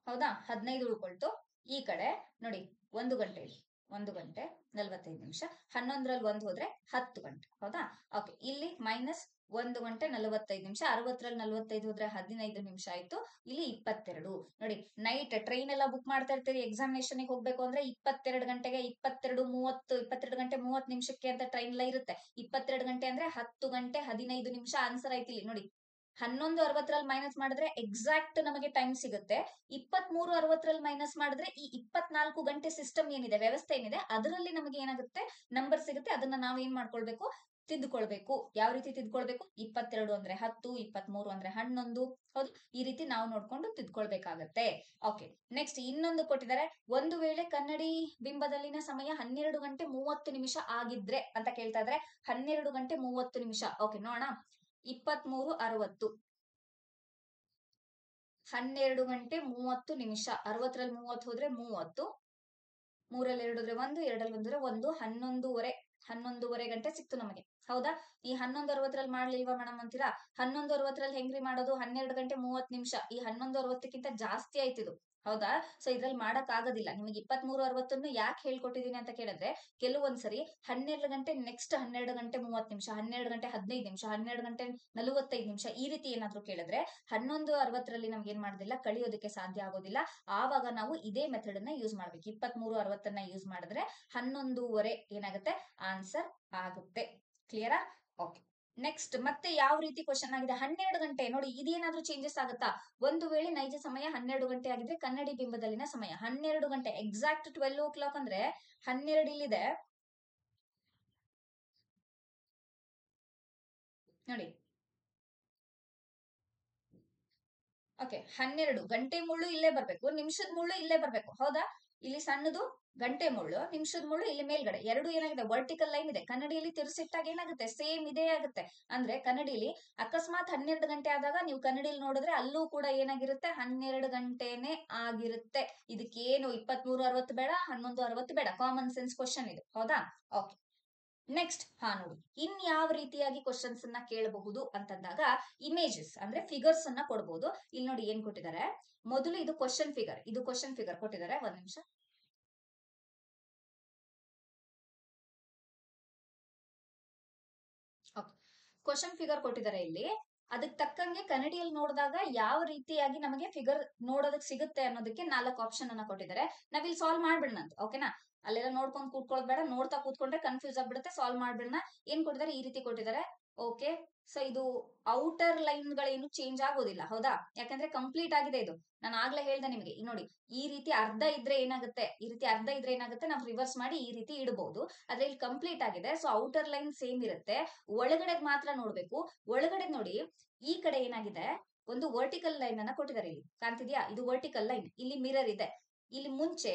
ಹೌದಾ? 15 ಉಳ್ಕೊಳ್ತು. ಈ ಕಡೆ ನೋಡಿ, 1 ಗಂಟೆ, 1 ಗಂಟೆ 45 ನಿಮಿಷ. 11ರಲ್ಲಿ 1 ಹೋದ್ರೆ 10 ಗಂಟೆ, ಹೌದಾ? ಓಕೆ, ಇಲ್ಲಿ ಮೈನಸ್ 1 ಗಂಟೆ 45 ನಿಮಿಷ. 60ರಲ್ಲಿ 45 ಹೋದ್ರೆ 15 ನಿಮಿಷ ಆಯ್ತು. ಇಲ್ಲಿ 22 ನೋಡಿ. ನೈಟ್ ಟ್ರೈನ್ ಎಲ್ಲ ಬುಕ್ ಮಾಡ್ತಾ ಇರ್ತೀರಿ, ಎಕ್ಸಾಮಿನೇಷನ್ ಹೋಗ್ಬೇಕು ಅಂದ್ರೆ 22 ಗಂಟೆಗೆ 22:30 22 ಗಂಟೆ 30 ನಿಮಿಷಕ್ಕೆ ಅಂತ ಟ್ರೈನ್ ಎಲ್ಲ ಇರುತ್ತೆ. 22 ಗಂಟೆ ಅಂದ್ರೆ 10 ಗಂಟೆ 15 ನಿಮಿಷ ಆನ್ಸರ್ ಆಯ್ತು ಇಲ್ಲಿ ನೋಡಿ. 11:60ರಲ್ಲಿ ಮೈನಸ್ ಮಾಡಿದ್ರೆ ಎಕ್ಸಾಕ್ಟ್ ನಮಗೆ ಟೈಮ್ ಸಿಗುತ್ತೆ. 23:60ರಲ್ಲಿ ಮೈನಸ್ ಮಾಡಿದ್ರೆ ಈ 24 ಗಂಟೆ ಸಿಸ್ಟಮ್ ಏನಿದೆ, ವ್ಯವಸ್ಥೆ ಏನಿದೆ, ಅದರಲ್ಲಿ ನಮಗೆ ಏನಾಗುತ್ತೆ, ನಂಬರ್ ಸಿಗುತ್ತೆ. ಅದನ್ನ ನಾವ್ ಏನ್ ಮಾಡ್ಕೊಳ್ಬೇಕು, ತಿದ್ದುಕೊಳ್ಬೇಕು. ಯಾವ ರೀತಿ ತಿದ್ದುಕೊಳ್ಬೇಕು, 22 ಅಂದ್ರೆ 10, 23 ಅಂದ್ರೆ 11, ಹೌದು, ಈ ರೀತಿ ನಾವು ನೋಡ್ಕೊಂಡು ತಿದ್ದುಕೊಳ್ಬೇಕಾಗತ್ತೆ. ಓಕೆ, ನೆಕ್ಸ್ಟ್ ಇನ್ನೊಂದು ಕೊಟ್ಟಿದ್ದಾರೆ. ಒಂದು ವೇಳೆ ಕನ್ನಡಿ ಬಿಂಬದಲ್ಲಿನ ಸಮಯ 12 ಗಂಟೆ 30 ನಿಮಿಷ ಆಗಿದ್ರೆ ಅಂತ ಕೇಳ್ತಾ ಇದ್ರೆ, 12 ಗಂಟೆ 30 ನಿಮಿಷ. ಓಕೆ, ನೋಡೋಣ. 23:60, 12 ಗಂಟೆ 30 ನಿಮಿಷ. 60ರಲ್ಲಿ 30 ಹೋದ್ರೆ 30, 3ರಲ್ಲಿ 2 ಹೋದ್ರೆ 1, 2ರಲ್ಲಿ 1 ಹೋದ್ರೆ 1, 11:30 ಗಂಟೆ ಸಿಕ್ತು ನಮಗೆ, ಹೌದಾ? ಈ 11:60ರಲ್ಲಿ ಮಾಡ್ಲಿಲ್ವಾ ಮೇಡಮ್ ಅಂತೀರಾ? 11:60ರಲ್ಲಿ ಹೆಂಗ್ರಿ ಮಾಡೋದು? 12 ಗಂಟೆ 30 ನಿಮಿಷ. ಈ 11:60ಕ್ಕಿಂತ ಜಾಸ್ತಿ ಆಯ್ತಿದು. ಹೌದಾ? ಸೊ ಇದ್ರಲ್ಲಿ ಮಾಡಕ್ ಆಗೋದಿಲ್ಲ. ನಿಮಗೆ 23:60 ಯಾಕೆ ಹೇಳ್ಕೊಟ್ಟಿದೀನಿ ಅಂತ ಕೇಳಿದ್ರೆ, ಕೆಲವೊಂದ್ಸರಿ 12 ಗಂಟೆ ನೆಕ್ಸ್ಟ್ 12 ಗಂಟೆ 30 ನಿಮಿಷ, 12 ಗಂಟೆ 15 ನಿಮಿಷ, 12 ಗಂಟೆ 45 ನಿಮಿಷ ಈ ರೀತಿ ಏನಾದ್ರು ಕೇಳಿದ್ರೆ 11:60ರಲ್ಲಿ ನಮ್ಗೆ ಏನ್ ಮಾಡೋದಿಲ್ಲ, ಕಳಿಯೋದಕ್ಕೆ ಸಾಧ್ಯ ಆಗೋದಿಲ್ಲ. ಆವಾಗ ನಾವು ಇದೇ ಮೆಥಡ್ ಅನ್ನ ಯೂಸ್ ಮಾಡ್ಬೇಕು. 23:60 ಯೂಸ್ ಮಾಡಿದ್ರೆ 11:15 ಏನಾಗುತ್ತೆ, ಆನ್ಸರ್ ಆಗುತ್ತೆ. ಕ್ಲಿಯರಾ? ಓಕೆ. ನೆಕ್ಸ್ಟ್ ಮತ್ತೆ ಯಾವ ರೀತಿ ಕ್ವಶನ್ ಆಗಿದೆ, 12 ಗಂಟೆ ನೋಡಿ, ಇದೇನಾದ್ರೂ ಚೇಂಜಸ್ ಆಗುತ್ತಾ? ಒಂದು ವೇಳೆ ನೈಜ ಸಮಯ 12 ಗಂಟೆ ಆಗಿದ್ರೆ ಕನ್ನಡಿ ಬಿಂಬದಲ್ಲಿನ ಸಮಯ 12 ಗಂಟೆ, ಎಕ್ಸಾಕ್ಟ್ 12 o'clock ಅಂದ್ರೆ 12 ಇಲ್ಲಿದೆ ನೋಡಿ. ಓಕೆ, 12 ಗಂಟೆ ಮುಳ್ಳು ಇಲ್ಲೇ ಬರ್ಬೇಕು, ನಿಮಿಷದ ಮುಳ್ಳು ಇಲ್ಲೇ ಬರ್ಬೇಕು. ಹೌದಾ? ಇಲ್ಲಿ ಸಣ್ಣದು ಗಂಟೆ ಮುಳ್ಳು, ನಿಮಿಷದ ಮುಳ್ಳು ಇಲ್ಲಿ ಮೇಲ್ಗಡೆ, ಎರಡು ಏನಾಗಿದೆ, ವರ್ಟಿಕಲ್ ಲೈನ್ ಇದೆ. ಕನ್ನಡಿಯಲ್ಲಿ ತಿರ್ಸಿಟ್ಟಾಗ ಏನಾಗುತ್ತೆ, ಸೇಮ್ ಇದೇ ಆಗುತ್ತೆ. ಅಂದ್ರೆ ಕನ್ನಡಿಲಿ ಅಕಸ್ಮಾತ್ 12 ಗಂಟೆ ಆದಾಗ ನೀವು ಕನ್ನಡಿಲಿ ನೋಡಿದ್ರೆ ಅಲ್ಲೂ ಕೂಡ ಏನಾಗಿರುತ್ತೆ, 12 ಗಂಟೆನೆ ಆಗಿರುತ್ತೆ. ಇದಕ್ಕೇನು 23:60 ಬೇಡ, 11:60 ಬೇಡ. ಕಾಮನ್ ಸೆನ್ಸ್ ಕ್ವಶನ್ ಇದು. ಹೌದಾ? ಓಕೆ. ನೆಕ್ಸ್ಟ್ ನೋಡಿ, ಇನ್ ಯಾವ ರೀತಿಯಾಗಿ ಕ್ವಶನ್ಸ್ ಅನ್ನ ಕೇಳಬಹುದು ಅಂತಂದಾಗ, ಇಮೇಜಸ್ ಅಂದ್ರೆ ಫಿಗರ್ಸ್ ಅನ್ನ ಕೊಡಬಹುದು. ಇಲ್ಲಿ ನೋಡಿ ಏನ್ ಕೊಟ್ಟಿದ್ದಾರೆ, ಮೊದಲು ಇದು ಕ್ವಶನ್ ಫಿಗರ್, ಇದು ಕ್ವಶನ್ ಫಿಗರ್ ಕೊಟ್ಟಿದ್ದಾರೆ. ಒಂದ್ ನಿಮಿಷ. ಕ್ವಶನ್ ಫಿಗರ್ ಕೊಟ್ಟಿದ್ದಾರೆ ಇಲ್ಲಿ. ಅದಕ್ಕೆ ತಕ್ಕಂಗೆ ಕನ್ನಡಿಯಲ್ಲಿ ನೋಡಿದಾಗ ಯಾವ ರೀತಿಯಾಗಿ ನಮಗೆ ಫಿಗರ್ ನೋಡೋದಕ್ಕೆ ಸಿಗುತ್ತೆ ಅನ್ನೋದಕ್ಕೆ 4 ಆಪ್ಷನ್ ಅನ್ನ ಕೊಟ್ಟಿದ್ದಾರೆ. ನಾವಿಲ್ಲಿ ಸಾಲ್ವ್ ಮಾಡ್ಬಿಡೋಣ ಅಂತ. ಓಕೆನಾ? ಅಲ್ಲೆಲ್ಲ ನೋಡ್ಕೊಂಡು ಕೂತ್ಕೊಳ್ಳೋದು ಬೇಡ, ನೋಡ್ತಾ ಕೂತ್ಕೊಂಡ್ರೆ ಕನ್ಫ್ಯೂಸ್ ಆಗ್ಬಿಡುತ್ತೆ. ಸಾಲ್ವ್ ಮಾಡ್ಬಿಡೋಣ. ಏನ್ ಕೊಟ್ಟಿದ್ದಾರೆ, ಈ ರೀತಿ ಕೊಟ್ಟಿದ್ದಾರೆ. ಓಕೆ, ಸೊ ಇದು ಔಟರ್ ಲೈನ್ ಗಳೇನು ಚೇಂಜ್ ಆಗೋದಿಲ್ಲ. ಹೌದಾ? ಯಾಕಂದ್ರೆ ಕಂಪ್ಲೀಟ್ ಆಗಿದೆ ಇದು. ನಾನು ಆಗ್ಲೇ ಹೇಳ್ದೆ ನಿಮಗೆ. ನೋಡಿ, ಈ ರೀತಿ ಅರ್ಧ ಇದ್ರೆ ಏನಾಗುತ್ತೆ, ಈ ರೀತಿ ಅರ್ಧ ಇದ್ರೆ ಏನಾಗುತ್ತೆ, ನಾವು ರಿವರ್ಸ್ ಮಾಡಿ ಈ ರೀತಿ ಇಡಬಹುದು. ಆದ್ರೆ ಇಲ್ಲಿ ಕಂಪ್ಲೀಟ್ ಆಗಿದೆ. ಸೊ ಔಟರ್ ಲೈನ್ ಸೇಮ್ ಇರುತ್ತೆ, ಒಳಗಡೆ ಮಾತ್ರ ನೋಡ್ಬೇಕು. ಒಳಗಡೆ ನೋಡಿ, ಈ ಕಡೆ ಏನಾಗಿದೆ, ಒಂದು ವರ್ಟಿಕಲ್ ಲೈನ್ ಅನ್ನ ಕೊಟ್ಟಿದ್ದಾರೆ. ಇಲ್ಲಿ ಕಾಣ್ತಿದ್ಯಾ? ಇದು ವರ್ಟಿಕಲ್ ಲೈನ್. ಇಲ್ಲಿ ಮಿರರ್ ಇದೆ. ಇಲ್ಲಿ ಮುಂಚೆ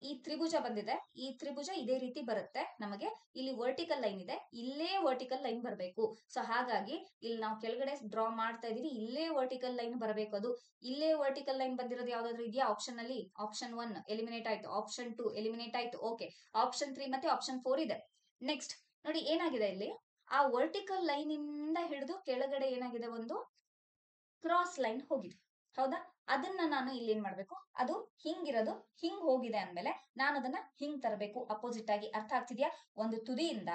ಈ ತ್ರಿಭುಜ ಬಂದಿದೆ, ಈ ತ್ರಿಭುಜ ಇದೇ ರೀತಿ ಬರುತ್ತೆ ನಮಗೆ. ಇಲ್ಲಿ ವರ್ಟಿಕಲ್ ಲೈನ್ ಇದೆ, ಇಲ್ಲೇ ವರ್ಟಿಕಲ್ ಲೈನ್ ಬರಬೇಕು. ಸೊ ಹಾಗಾಗಿ ಇಲ್ಲಿ ನಾವು ಕೆಳಗಡೆ ಡ್ರಾ ಮಾಡ್ತಾ ಇದೀವಿ, ಇಲ್ಲೇ ವರ್ಟಿಕಲ್ ಲೈನ್ ಬರಬೇಕು. ಅದು ಇಲ್ಲೇ ವರ್ಟಿಕಲ್ ಲೈನ್ ಬಂದಿರೋದು ಯಾವ್ದಾದ್ರು ಇದೆಯಾ ಆಪ್ಷನ್ ಅಲ್ಲಿ? ಆಪ್ಷನ್ 1 ಎಲಿಮಿನೇಟ್ ಆಯ್ತು, ಆಪ್ಷನ್ 2 ಎಲಿಮಿನೇಟ್ ಆಯ್ತು. ಓಕೆ, ಆಪ್ಷನ್ 3 ಮತ್ತೆ ಆಪ್ಷನ್ 4 ಇದೆ. ನೆಕ್ಸ್ಟ್ ನೋಡಿ ಏನಾಗಿದೆ, ಇಲ್ಲಿ ಆ ವರ್ಟಿಕಲ್ ಲೈನ್ ಇಂದ ಹಿಡಿದು ಕೆಳಗಡೆ ಏನಾಗಿದೆ, ಒಂದು ಕ್ರಾಸ್ ಲೈನ್ ಹೋಗಿದೆ. ಹೌದಾ? ಅದನ್ನ ನಾನು ಇಲ್ಲಿ ಏನ್ ಮಾಡ್ಬೇಕು, ಅದು ಹಿಂಗಿರೋದು ಹಿಂಗ್ ಹೋಗಿದೆ ಅಂದ್ಮೇಲೆ ನಾನು ಅದನ್ನ ಹಿಂಗ್ ತರಬೇಕು, ಅಪೋಸಿಟ್ ಆಗಿ. ಅರ್ಥ ಆಗ್ತಿದ್ಯಾ? ಒಂದು ತುದಿಯಿಂದ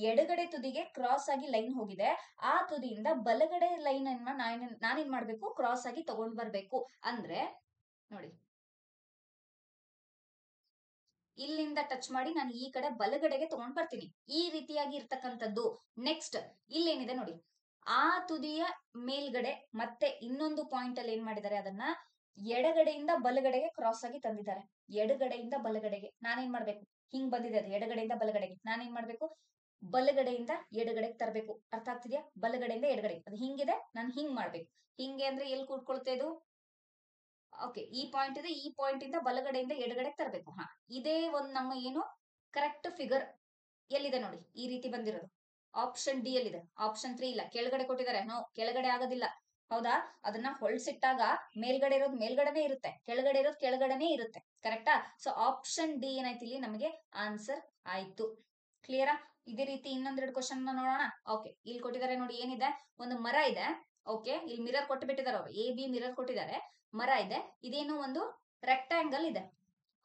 ಎಡಗಡೆ ತುದಿಗೆ ಕ್ರಾಸ್ ಆಗಿ ಲೈನ್ ಹೋಗಿದೆ, ಆ ತುದಿಯಿಂದ ಬಲಗಡೆ ಲೈನ್ ಅನ್ನ ನಾನೇನ್ ಮಾಡ್ಬೇಕು, ಕ್ರಾಸ್ ಆಗಿ ತಗೊಂಡ್ ಬರ್ಬೇಕು. ಅಂದ್ರೆ ನೋಡಿ, ಇಲ್ಲಿಂದ ಟಚ್ ಮಾಡಿ ನಾನು ಈ ಕಡೆ ಬಲಗಡೆಗೆ ತಗೊಂಡ್ ಬರ್ತೀನಿ. ಈ ರೀತಿಯಾಗಿ ಇರ್ತಕ್ಕಂಥದ್ದು. ನೆಕ್ಸ್ಟ್ ಇಲ್ಲೇನಿದೆ ನೋಡಿ, ಆ ತುದಿಯ ಮೇಲ್ಗಡೆ ಮತ್ತೆ ಇನ್ನೊಂದು ಪಾಯಿಂಟ್ ಅಲ್ಲಿ ಏನ್ ಮಾಡಿದ್ದಾರೆ, ಅದನ್ನ ಎಡಗಡೆಯಿಂದ ಬಲಗಡೆಗೆ ಕ್ರಾಸ್ ಆಗಿ ತಂದಿದ್ದಾರೆ. ಎಡಗಡೆಯಿಂದ ಬಲಗಡೆಗೆ ನಾನೇನ್ ಮಾಡ್ಬೇಕು, ಹಿಂಗ್ ಬಂದಿದೆ ಅದು, ಎಡಗಡೆಯಿಂದ ಬಲಗಡೆಗೆ ನಾನೇನ್ ಮಾಡ್ಬೇಕು, ಬಲಗಡೆಯಿಂದ ಎಡಗಡೆಗೆ ತರಬೇಕು. ಅರ್ಥ ಆಗ್ತಿದ್ಯಾ? ಬಲಗಡೆಯಿಂದ ಎಡಗಡೆ ಅದು ಹಿಂಗಿದೆ, ನಾನು ಹಿಂಗ್ ಮಾಡ್ಬೇಕು. ಹಿಂಗೆ ಅಂದ್ರೆ ಎಲ್ಲಿ ಕೂತ್ಕೊಳ್ತೆ ಇದು? ಓಕೆ, ಈ ಪಾಯಿಂಟ್ ಇದೆ, ಈ ಪಾಯಿಂಟ್ ಇಂದ ಬಲಗಡೆಯಿಂದ ಎಡಗಡೆ ತರಬೇಕು. ಇದೇ ಒಂದು ನಮ್ಮ ಏನು ಕರೆಕ್ಟ್ ಫಿಗರ್ ಎಲ್ಲಿದೆ ನೋಡಿ, ಈ ರೀತಿ ಬಂದಿರೋದು ಆಪ್ಷನ್ ಡಿ ಅಲ್ಲಿದೆ. ಆಪ್ಷನ್ 3 ಇಲ್ಲ, ಕೆಳಗಡೆ ಕೊಟ್ಟಿದ್ದಾರೆ. ನೋ, ಕೆಳಗಡೆ ಆಗೋದಿಲ್ಲ. ಹೌದಾ? ಅದನ್ನ ಹೊಳ್ಸಿಟ್ಟಾಗ ಮೇಲ್ಗಡೆ ಇರೋದು ಮೇಲ್ಗಡೆನೆ ಇರುತ್ತೆ, ಕೆಳಗಡೆ ಇರೋದು ಕೆಳಗಡೆನೆ ಇರುತ್ತೆ. ಕರೆಕ್ಟಾ? ಸೊ ಆಪ್ಷನ್ ಡಿ ಏನಾಯ್ತು, ಇಲ್ಲಿ ನಮಗೆ ಆನ್ಸರ್ ಆಯ್ತು. ಕ್ಲಿಯರಾ? ಇದೇ ರೀತಿ ಇನ್ನೊಂದೆರಡು ಕ್ವಶನ್ ನೋಡೋಣ. ಓಕೆ, ಇಲ್ಲಿ ಕೊಟ್ಟಿದ್ದಾರೆ ನೋಡಿ, ಏನಿದೆ, ಒಂದು ಮರ ಇದೆ. ಓಕೆ, ಇಲ್ಲಿ ಮಿರರ್ ಕೊಟ್ಟು ಬಿಟ್ಟಿದ್ದಾರೆ ಅವರು, ಎ ಬಿ ಮಿರರ್ ಕೊಟ್ಟಿದ್ದಾರೆ. ಮರ ಇದೆ, ಇದೇನು ಒಂದು ರೆಕ್ಟಾಂಗಲ್ ಇದೆ.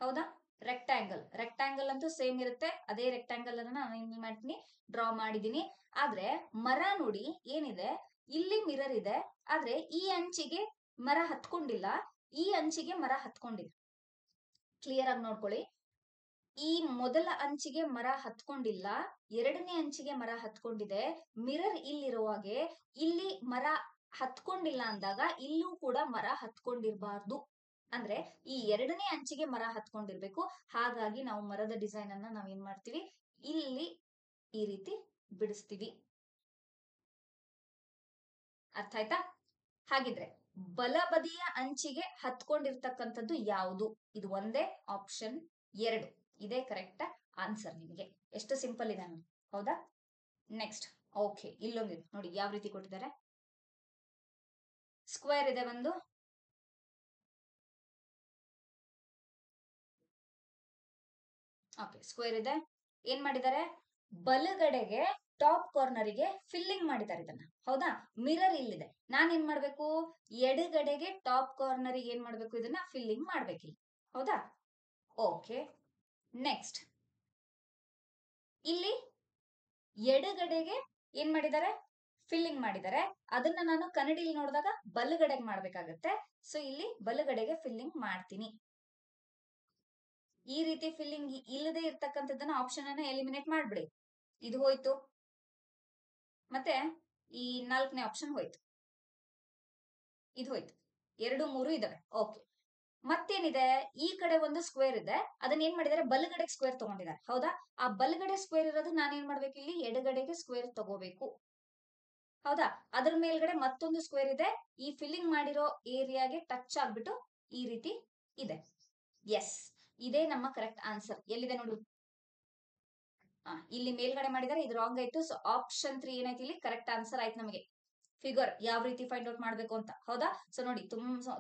ಹೌದಾ? ರೆಕ್ಟಾಂಗಲ್, ರೆಕ್ಟಾಂಗಲ್ ಅಂತೂ ಸೇಮ್ ಇರುತ್ತೆ. ಅದೇ ರೆಕ್ಟಾಂಗಲ್ ಅನ್ನ ನಾನು ಏನ್ ಮಾಡ್ತೀನಿ, ಡ್ರಾ ಮಾಡಿದೀನಿ. ಆದ್ರೆ ಮರ ನೋಡಿ ಏನಿದೆ, ಇಲ್ಲಿ ಮಿರರ್ ಇದೆ, ಆದ್ರೆ ಈ ಅಂಚಿಗೆ ಮರ ಹತ್ಕೊಂಡಿಲ್ಲ, ಈ ಅಂಚಿಗೆ ಮರ ಹತ್ಕೊಂಡಿದೆ. ಕ್ಲಿಯರ್ ಆಗಿ ನೋಡ್ಕೊಳ್ಳಿ. ಈ ಮೊದಲ ಅಂಚಿಗೆ ಮರ ಹತ್ಕೊಂಡಿಲ್ಲ, ಎರಡನೇ ಅಂಚಿಗೆ ಮರ ಹತ್ಕೊಂಡಿದೆ. ಮಿರರ್ ಇಲ್ಲಿರುವಾಗೆ ಇಲ್ಲಿ ಮರ ಹತ್ಕೊಂಡಿಲ್ಲ ಅಂದಾಗ ಇಲ್ಲೂ ಕೂಡ ಮರ ಹತ್ಕೊಂಡಿರ್ಬಾರ್ದು. ಅಂದ್ರೆ ಈ ಎರಡನೇ ಅಂಚಿಗೆ ಮರ ಹತ್ಕೊಂಡಿರ್ಬೇಕು. ಹಾಗಾಗಿ ನಾವು ಮರದ ಡಿಸೈನ್ ಅನ್ನ ನಾವೇನ್ ಮಾಡ್ತೀವಿ, ಇಲ್ಲಿ ಈ ರೀತಿ ಬಿಡಿಸ್ತೀವಿ. ಅರ್ಥ ಆಯ್ತಾ? ಹಾಗಿದ್ರೆ ಬಲಬದಿಯ ಅಂಚಿಗೆ ಹತ್ಕೊಂಡಿರ್ತಕ್ಕಂಥದ್ದು ಯಾವುದು? ಇದು ಒಂದೇ, ಆಪ್ಷನ್ 2 ಇದೇ ಕರೆಕ್ಟ್ ಆನ್ಸರ್. ನಿಮಗೆ ಎಷ್ಟು ಸಿಂಪಲ್ ಇದೆ ನೋಡಿ. ಹೌದಾ? ನೆಕ್ಸ್ಟ್ ಓಕೆ, ಇಲ್ಲೊಂದಿದೆ ನೋಡಿ, ಯಾವ ರೀತಿ ಕೊಟ್ಟಿದ್ದಾರೆ. ಸ್ಕ್ವೇರ್ ಇದೆ ಒಂದು, ಓಕೆ ಸ್ಕ್ವೇರ್ ಇದೆ. ಏನ್ ಮಾಡಿದ್ದಾರೆ, ಬಲಗಡೆಗೆ ಟಾಪ್ ಕಾರ್ನರಿಗೆ ಫಿಲ್ಲಿಂಗ್ ಮಾಡಿದ್ದಾರೆ ಇದನ್ನ. ಹೌದಾ? ಮಿರರ್ ಇಲ್ಲಿದೆ. ನಾನ್ ಏನ್ ಮಾಡ್ಬೇಕು? ಎಡಗಡೆಗೆ ಟಾಪ್ ಕಾರ್ನರಿಗೆ ಏನ್ ಮಾಡ್ಬೇಕು? ಇದನ್ನ ಫಿಲ್ಲಿಂಗ್ ಮಾಡ್ಬೇಕಿಲ್ಲ. ಹೌದಾ? ಓಕೆ. ನೆಕ್ಸ್ಟ್ ಇಲ್ಲಿ ಎಡಗಡೆಗೆ ಏನ್ ಮಾಡಿದ್ದಾರೆ? ಫಿಲ್ಲಿಂಗ್ ಮಾಡಿದ್ದಾರೆ. ಅದನ್ನ ನಾನು ಕನ್ನಡಿಲಿ ನೋಡಿದಾಗ ಬಲಗಡೆಗೆ ಮಾಡ್ಬೇಕಾಗತ್ತೆ. ಸೊ ಇಲ್ಲಿ ಬಲಗಡೆಗೆ ಫಿಲ್ಲಿಂಗ್ ಮಾಡ್ತೀನಿ. ಈ ರೀತಿ ಫಿಲ್ಲಿಂಗ್ ಇಲ್ಲದೆ ಇರ್ತಕ್ಕಂಥದ್ದನ್ನ ಆಪ್ಷನ್ ಅನ್ನ ಎಲಿಮಿನೇಟ್ ಮಾಡ್ಬಿಡಿ. ಇದು ಹೋಯ್ತು. ಮತ್ತೆ ಈ 4ನೇ ಆಪ್ಷನ್ ಹೋಯ್ತು. ಇದು ಹೋಯ್ತು. 2, 3 ಇದಾವೆ. ಓಕೆ. ಮತ್ತೇನಿದೆ? ಈ ಕಡೆ ಒಂದು ಸ್ಕ್ವೇರ್ ಇದೆ. ಅದನ್ನ ಏನ್ ಮಾಡಿದ್ದಾರೆ? ಬಲಗಡೆ ಸ್ಕ್ವೇರ್ ತಗೊಂಡಿದ್ದಾರೆ. ಹೌದಾ? ಆ ಬಲಗಡೆ ಸ್ಕ್ವೇರ್ ಇರೋದು ನಾನು ಏನ್ ಮಾಡ್ಬೇಕು? ಇಲ್ಲಿ ಎಡಗಡೆಗೆ ಸ್ಕ್ವೇರ್ ತಗೋಬೇಕು. ಹೌದಾ? ಅದ್ರ ಮೇಲ್ಗಡೆ ಮತ್ತೊಂದು ಸ್ಕ್ವೇರ್ ಇದೆ. ಈ ಫಿಲ್ಲಿಂಗ್ ಮಾಡಿರೋ ಏರಿಯಾಗೆ ಟಚ್ ಆಗ್ಬಿಟ್ಟು ಈ ರೀತಿ ಇದೆ. ಎಸ್, ಇದೇ ನಮ್ಮ ಕರೆಕ್ಟ್ ಆನ್ಸರ್. ಎಲ್ಲಿದೆ ನೋಡಿ? ಇಲ್ಲಿ ಮೇಲ್ಗಡೆ ಮಾಡಿದರೆ ಇದು ರಾಂಗ್ ಆಯ್ತು. ಸೊ ಆಪ್ಷನ್ 3 ಏನಾಯ್ತು? ಇಲ್ಲಿ ಕರೆಕ್ಟ್ ಆನ್ಸರ್ ಆಯ್ತು ನಮಗೆ. ಫಿಗರ್ ಯಾವ ರೀತಿ ಫೈಂಡ್ ಔಟ್ ಮಾಡ್ಬೇಕು ಅಂತ. ಹೌದಾ? ಸೊ ನೋಡಿ,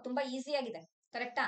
ತುಂಬಾ ಈಸಿ ಆಗಿದೆ. ಕರೆಕ್ಟಾ?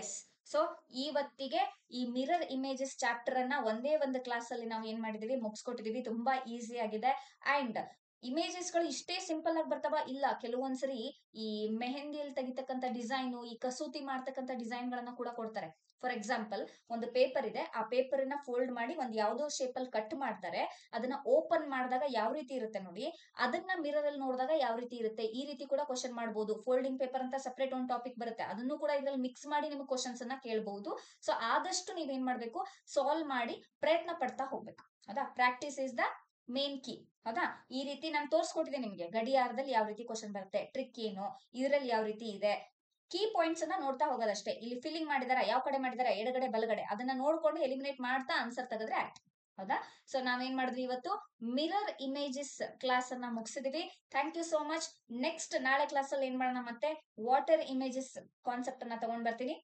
ಎಸ್. ಸೊ ಇವತ್ತಿಗೆ ಈ ಮಿರರ್ ಇಮೇಜಸ್ ಚಾಪ್ಟರ್ ಅನ್ನ ಒಂದೇ ಒಂದು ಕ್ಲಾಸ್ ಅಲ್ಲಿ ನಾವು ಏನ್ ಮಾಡಿದೀವಿ? ಮುಗಿಸ್ಕೊಟ್ಟಿದೀವಿ. ತುಂಬಾ ಈಸಿ ಆಗಿದೆ. ಅಂಡ್ ಇಮೇಜಸ್ ಗಳು ಇಷ್ಟೇ ಸಿಂಪಲ್ ಆಗಿ ಬರ್ತಾವ? ಇಲ್ಲ, ಕೆಲವೊಂದ್ಸರಿ ಈ ಮೆಹಂದಿಯಲ್ಲಿ ತೆಗಿತಕ್ಕಂಥ ಡಿಸೈನ್, ಈ ಕಸೂತಿ ಮಾಡ್ತಕ್ಕಂಥ ಡಿಸೈನ್ ಗಳನ್ನ ಕೂಡ ಕೊಡ್ತಾರೆ. ಫಾರ್ ಎಕ್ಸಾಂಪಲ್, ಒಂದು ಪೇಪರ್ ಇದೆ. ಆ ಪೇಪರ್ ನ ಫೋಲ್ಡ್ ಮಾಡಿ ಒಂದ್ ಯಾವ್ದೋ ಶೇಪ್ ಅಲ್ಲಿ ಕಟ್ ಮಾಡ್ತಾರೆ. ಅದನ್ನ ಓಪನ್ ಮಾಡಿದಾಗ ಯಾವ ರೀತಿ ಇರುತ್ತೆ ನೋಡಿ, ಅದನ್ನ ಮಿರರ್ ಅಲ್ಲಿ ನೋಡಿದಾಗ ಯಾವ ರೀತಿ ಇರುತ್ತೆ, ಈ ರೀತಿ ಕೂಡ ಕ್ವಶನ್ ಮಾಡಬಹುದು. ಫೋಲ್ಡಿಂಗ್ ಪೇಪರ್ ಅಂತ ಸಪರೇಟ್ ಒಂದು ಟಾಪಿಕ್ ಬರುತ್ತೆ, ಅದನ್ನು ಕೂಡ ಇದ್ರಲ್ಲಿ ಮಿಕ್ಸ್ ಮಾಡಿ ನಿಮ್ಗೆ ಕ್ವಶನ್ಸ್ ಅನ್ನ ಕೇಳಬಹುದು. ಸೊ ಆದಷ್ಟು ನೀವೇನ್ ಮಾಡ್ಬೇಕು? ಸಾಲ್ವ್ ಮಾಡಿ ಪ್ರಯತ್ನ ಪಡ್ತಾ ಹೋಗ್ಬೇಕು. ಹೌದಾ? Practice is the main key. ಹೌದಾ? ಈ ರೀತಿ ನಾನು ತೋರಿಸ್ಕೊಟ್ಟಿದ್ದೆ ನಿಮ್ಗೆ ಗಡಿಯಾರದಲ್ಲಿ ಯಾವ ರೀತಿ ಕ್ವಶನ್ ಬರುತ್ತೆ, ಟ್ರಿಕ್ ಏನು, ಇದರಲ್ಲಿ ಯಾವ ರೀತಿ ಇದೆ. ಕೀ ಪಾಯಿಂಟ್ಸ್ ಅನ್ನ ನೋಡ್ತಾ ಹೋಗೋದಷ್ಟೇ. ಇಲ್ಲಿ ಫಿಲ್ಲಿಂಗ್ ಮಾಡಿದಾರ, ಯಾವ ಕಡೆ ಮಾಡಿದಾರ, ಎಡಗಡೆ ಬಲಗಡೆ, ಅದನ್ನ ನೋಡ್ಕೊಂಡು ಎಲಿಮಿನೇಟ್ ಮಾಡ್ತಾ ಆನ್ಸರ್ ತೆಗೆದ್ರೆ ಆಯ್ತು. ಹೌದಾ? ಸೊ ನಾವೇನ್ ಮಾಡಿದ್ವಿ ಇವತ್ತು? ಮಿರರ್ ಇಮೇಜಸ್ ಕ್ಲಾಸ್ ಅನ್ನ ಮುಗಿಸಿದ್ವಿ. Thank you so much. Next ನಾಳೆ ಕ್ಲಾಸ್ ಅಲ್ಲಿ ಏನ್ ಮಾಡೋಣ? ಮತ್ತೆ ವಾಟರ್ ಇಮೇಜಸ್ ಕಾನ್ಸೆಪ್ಟ್ ಅನ್ನ ತಗೊಂಡ್ ಬರ್ತೀನಿ.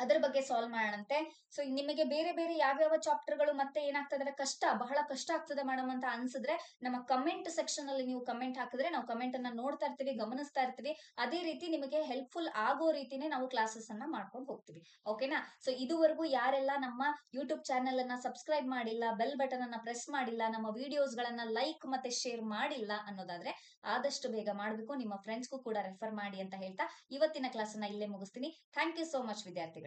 ಅದ್ರ ಬಗ್ಗೆ ಸಾಲ್ವ್ ಮಾಡೋಣಂತೆ. ಸೊ ನಿಮಗೆ ಬೇರೆ ಬೇರೆ ಯಾವ್ಯಾವ ಚಾಪ್ಟರ್ ಗಳು ಮತ್ತೆ ಏನಾಗ್ತದೆ ಕಷ್ಟ, ಬಹಳ ಕಷ್ಟ ಆಗ್ತದೆ ಮೇಡಮ್ ಅಂತ ಅನ್ಸಿದ್ರೆ ನಮ್ಮ ಕಮೆಂಟ್ ಸೆಕ್ಷನ್ ಅಲ್ಲಿ ನೀವು ಕಮೆಂಟ್ ಹಾಕಿದ್ರೆ ನಾವು ಕಮೆಂಟ್ ಅನ್ನ ನೋಡ್ತಾ ಇರ್ತೀವಿ, ಗಮನಿಸ್ತಾ ಇರ್ತೀವಿ. ಅದೇ ರೀತಿ ನಿಮಗೆ ಹೆಲ್ಪ್ಫುಲ್ ಆಗೋ ರೀತಿನೇ ನಾವು ಕ್ಲಾಸಸ್ ಅನ್ನ ಮಾಡ್ಕೊಂಡು ಹೋಗ್ತೀವಿ. ಓಕೆನಾ? ಸೊ ಇದುವರೆಗೂ ಯಾರೆಲ್ಲ ನಮ್ಮ ಯೂಟ್ಯೂಬ್ ಚಾನೆಲ್ ಅನ್ನ ಸಬ್ಸ್ಕ್ರೈಬ್ ಮಾಡಿಲ್ಲ, ಬೆಲ್ ಬಟನ್ ಅನ್ನ ಪ್ರೆಸ್ ಮಾಡಿಲ್ಲ, ನಮ್ಮ ವಿಡಿಯೋಸ್ ಗಳನ್ನ ಲೈಕ್ ಮತ್ತೆ ಶೇರ್ ಮಾಡಿಲ್ಲ ಅನ್ನೋದಾದ್ರೆ ಆದಷ್ಟು ಬೇಗ ಮಾಡಬೇಕು. ನಿಮ್ಮ ಫ್ರೆಂಡ್ಸ್ಗೂ ಕೂಡ ರೆಫರ್ ಮಾಡಿ ಅಂತ ಹೇಳ್ತಾ ಇವತ್ತಿನ ಕ್ಲಾಸ್ ಅನ್ನ ಇಲ್ಲೇ ಮುಗಿಸ್ತೀನಿ. ಥ್ಯಾಂಕ್ ಯು ಸೋ ಮಚ್ ವಿದ್ಯಾರ್ಥಿಗಳೇ.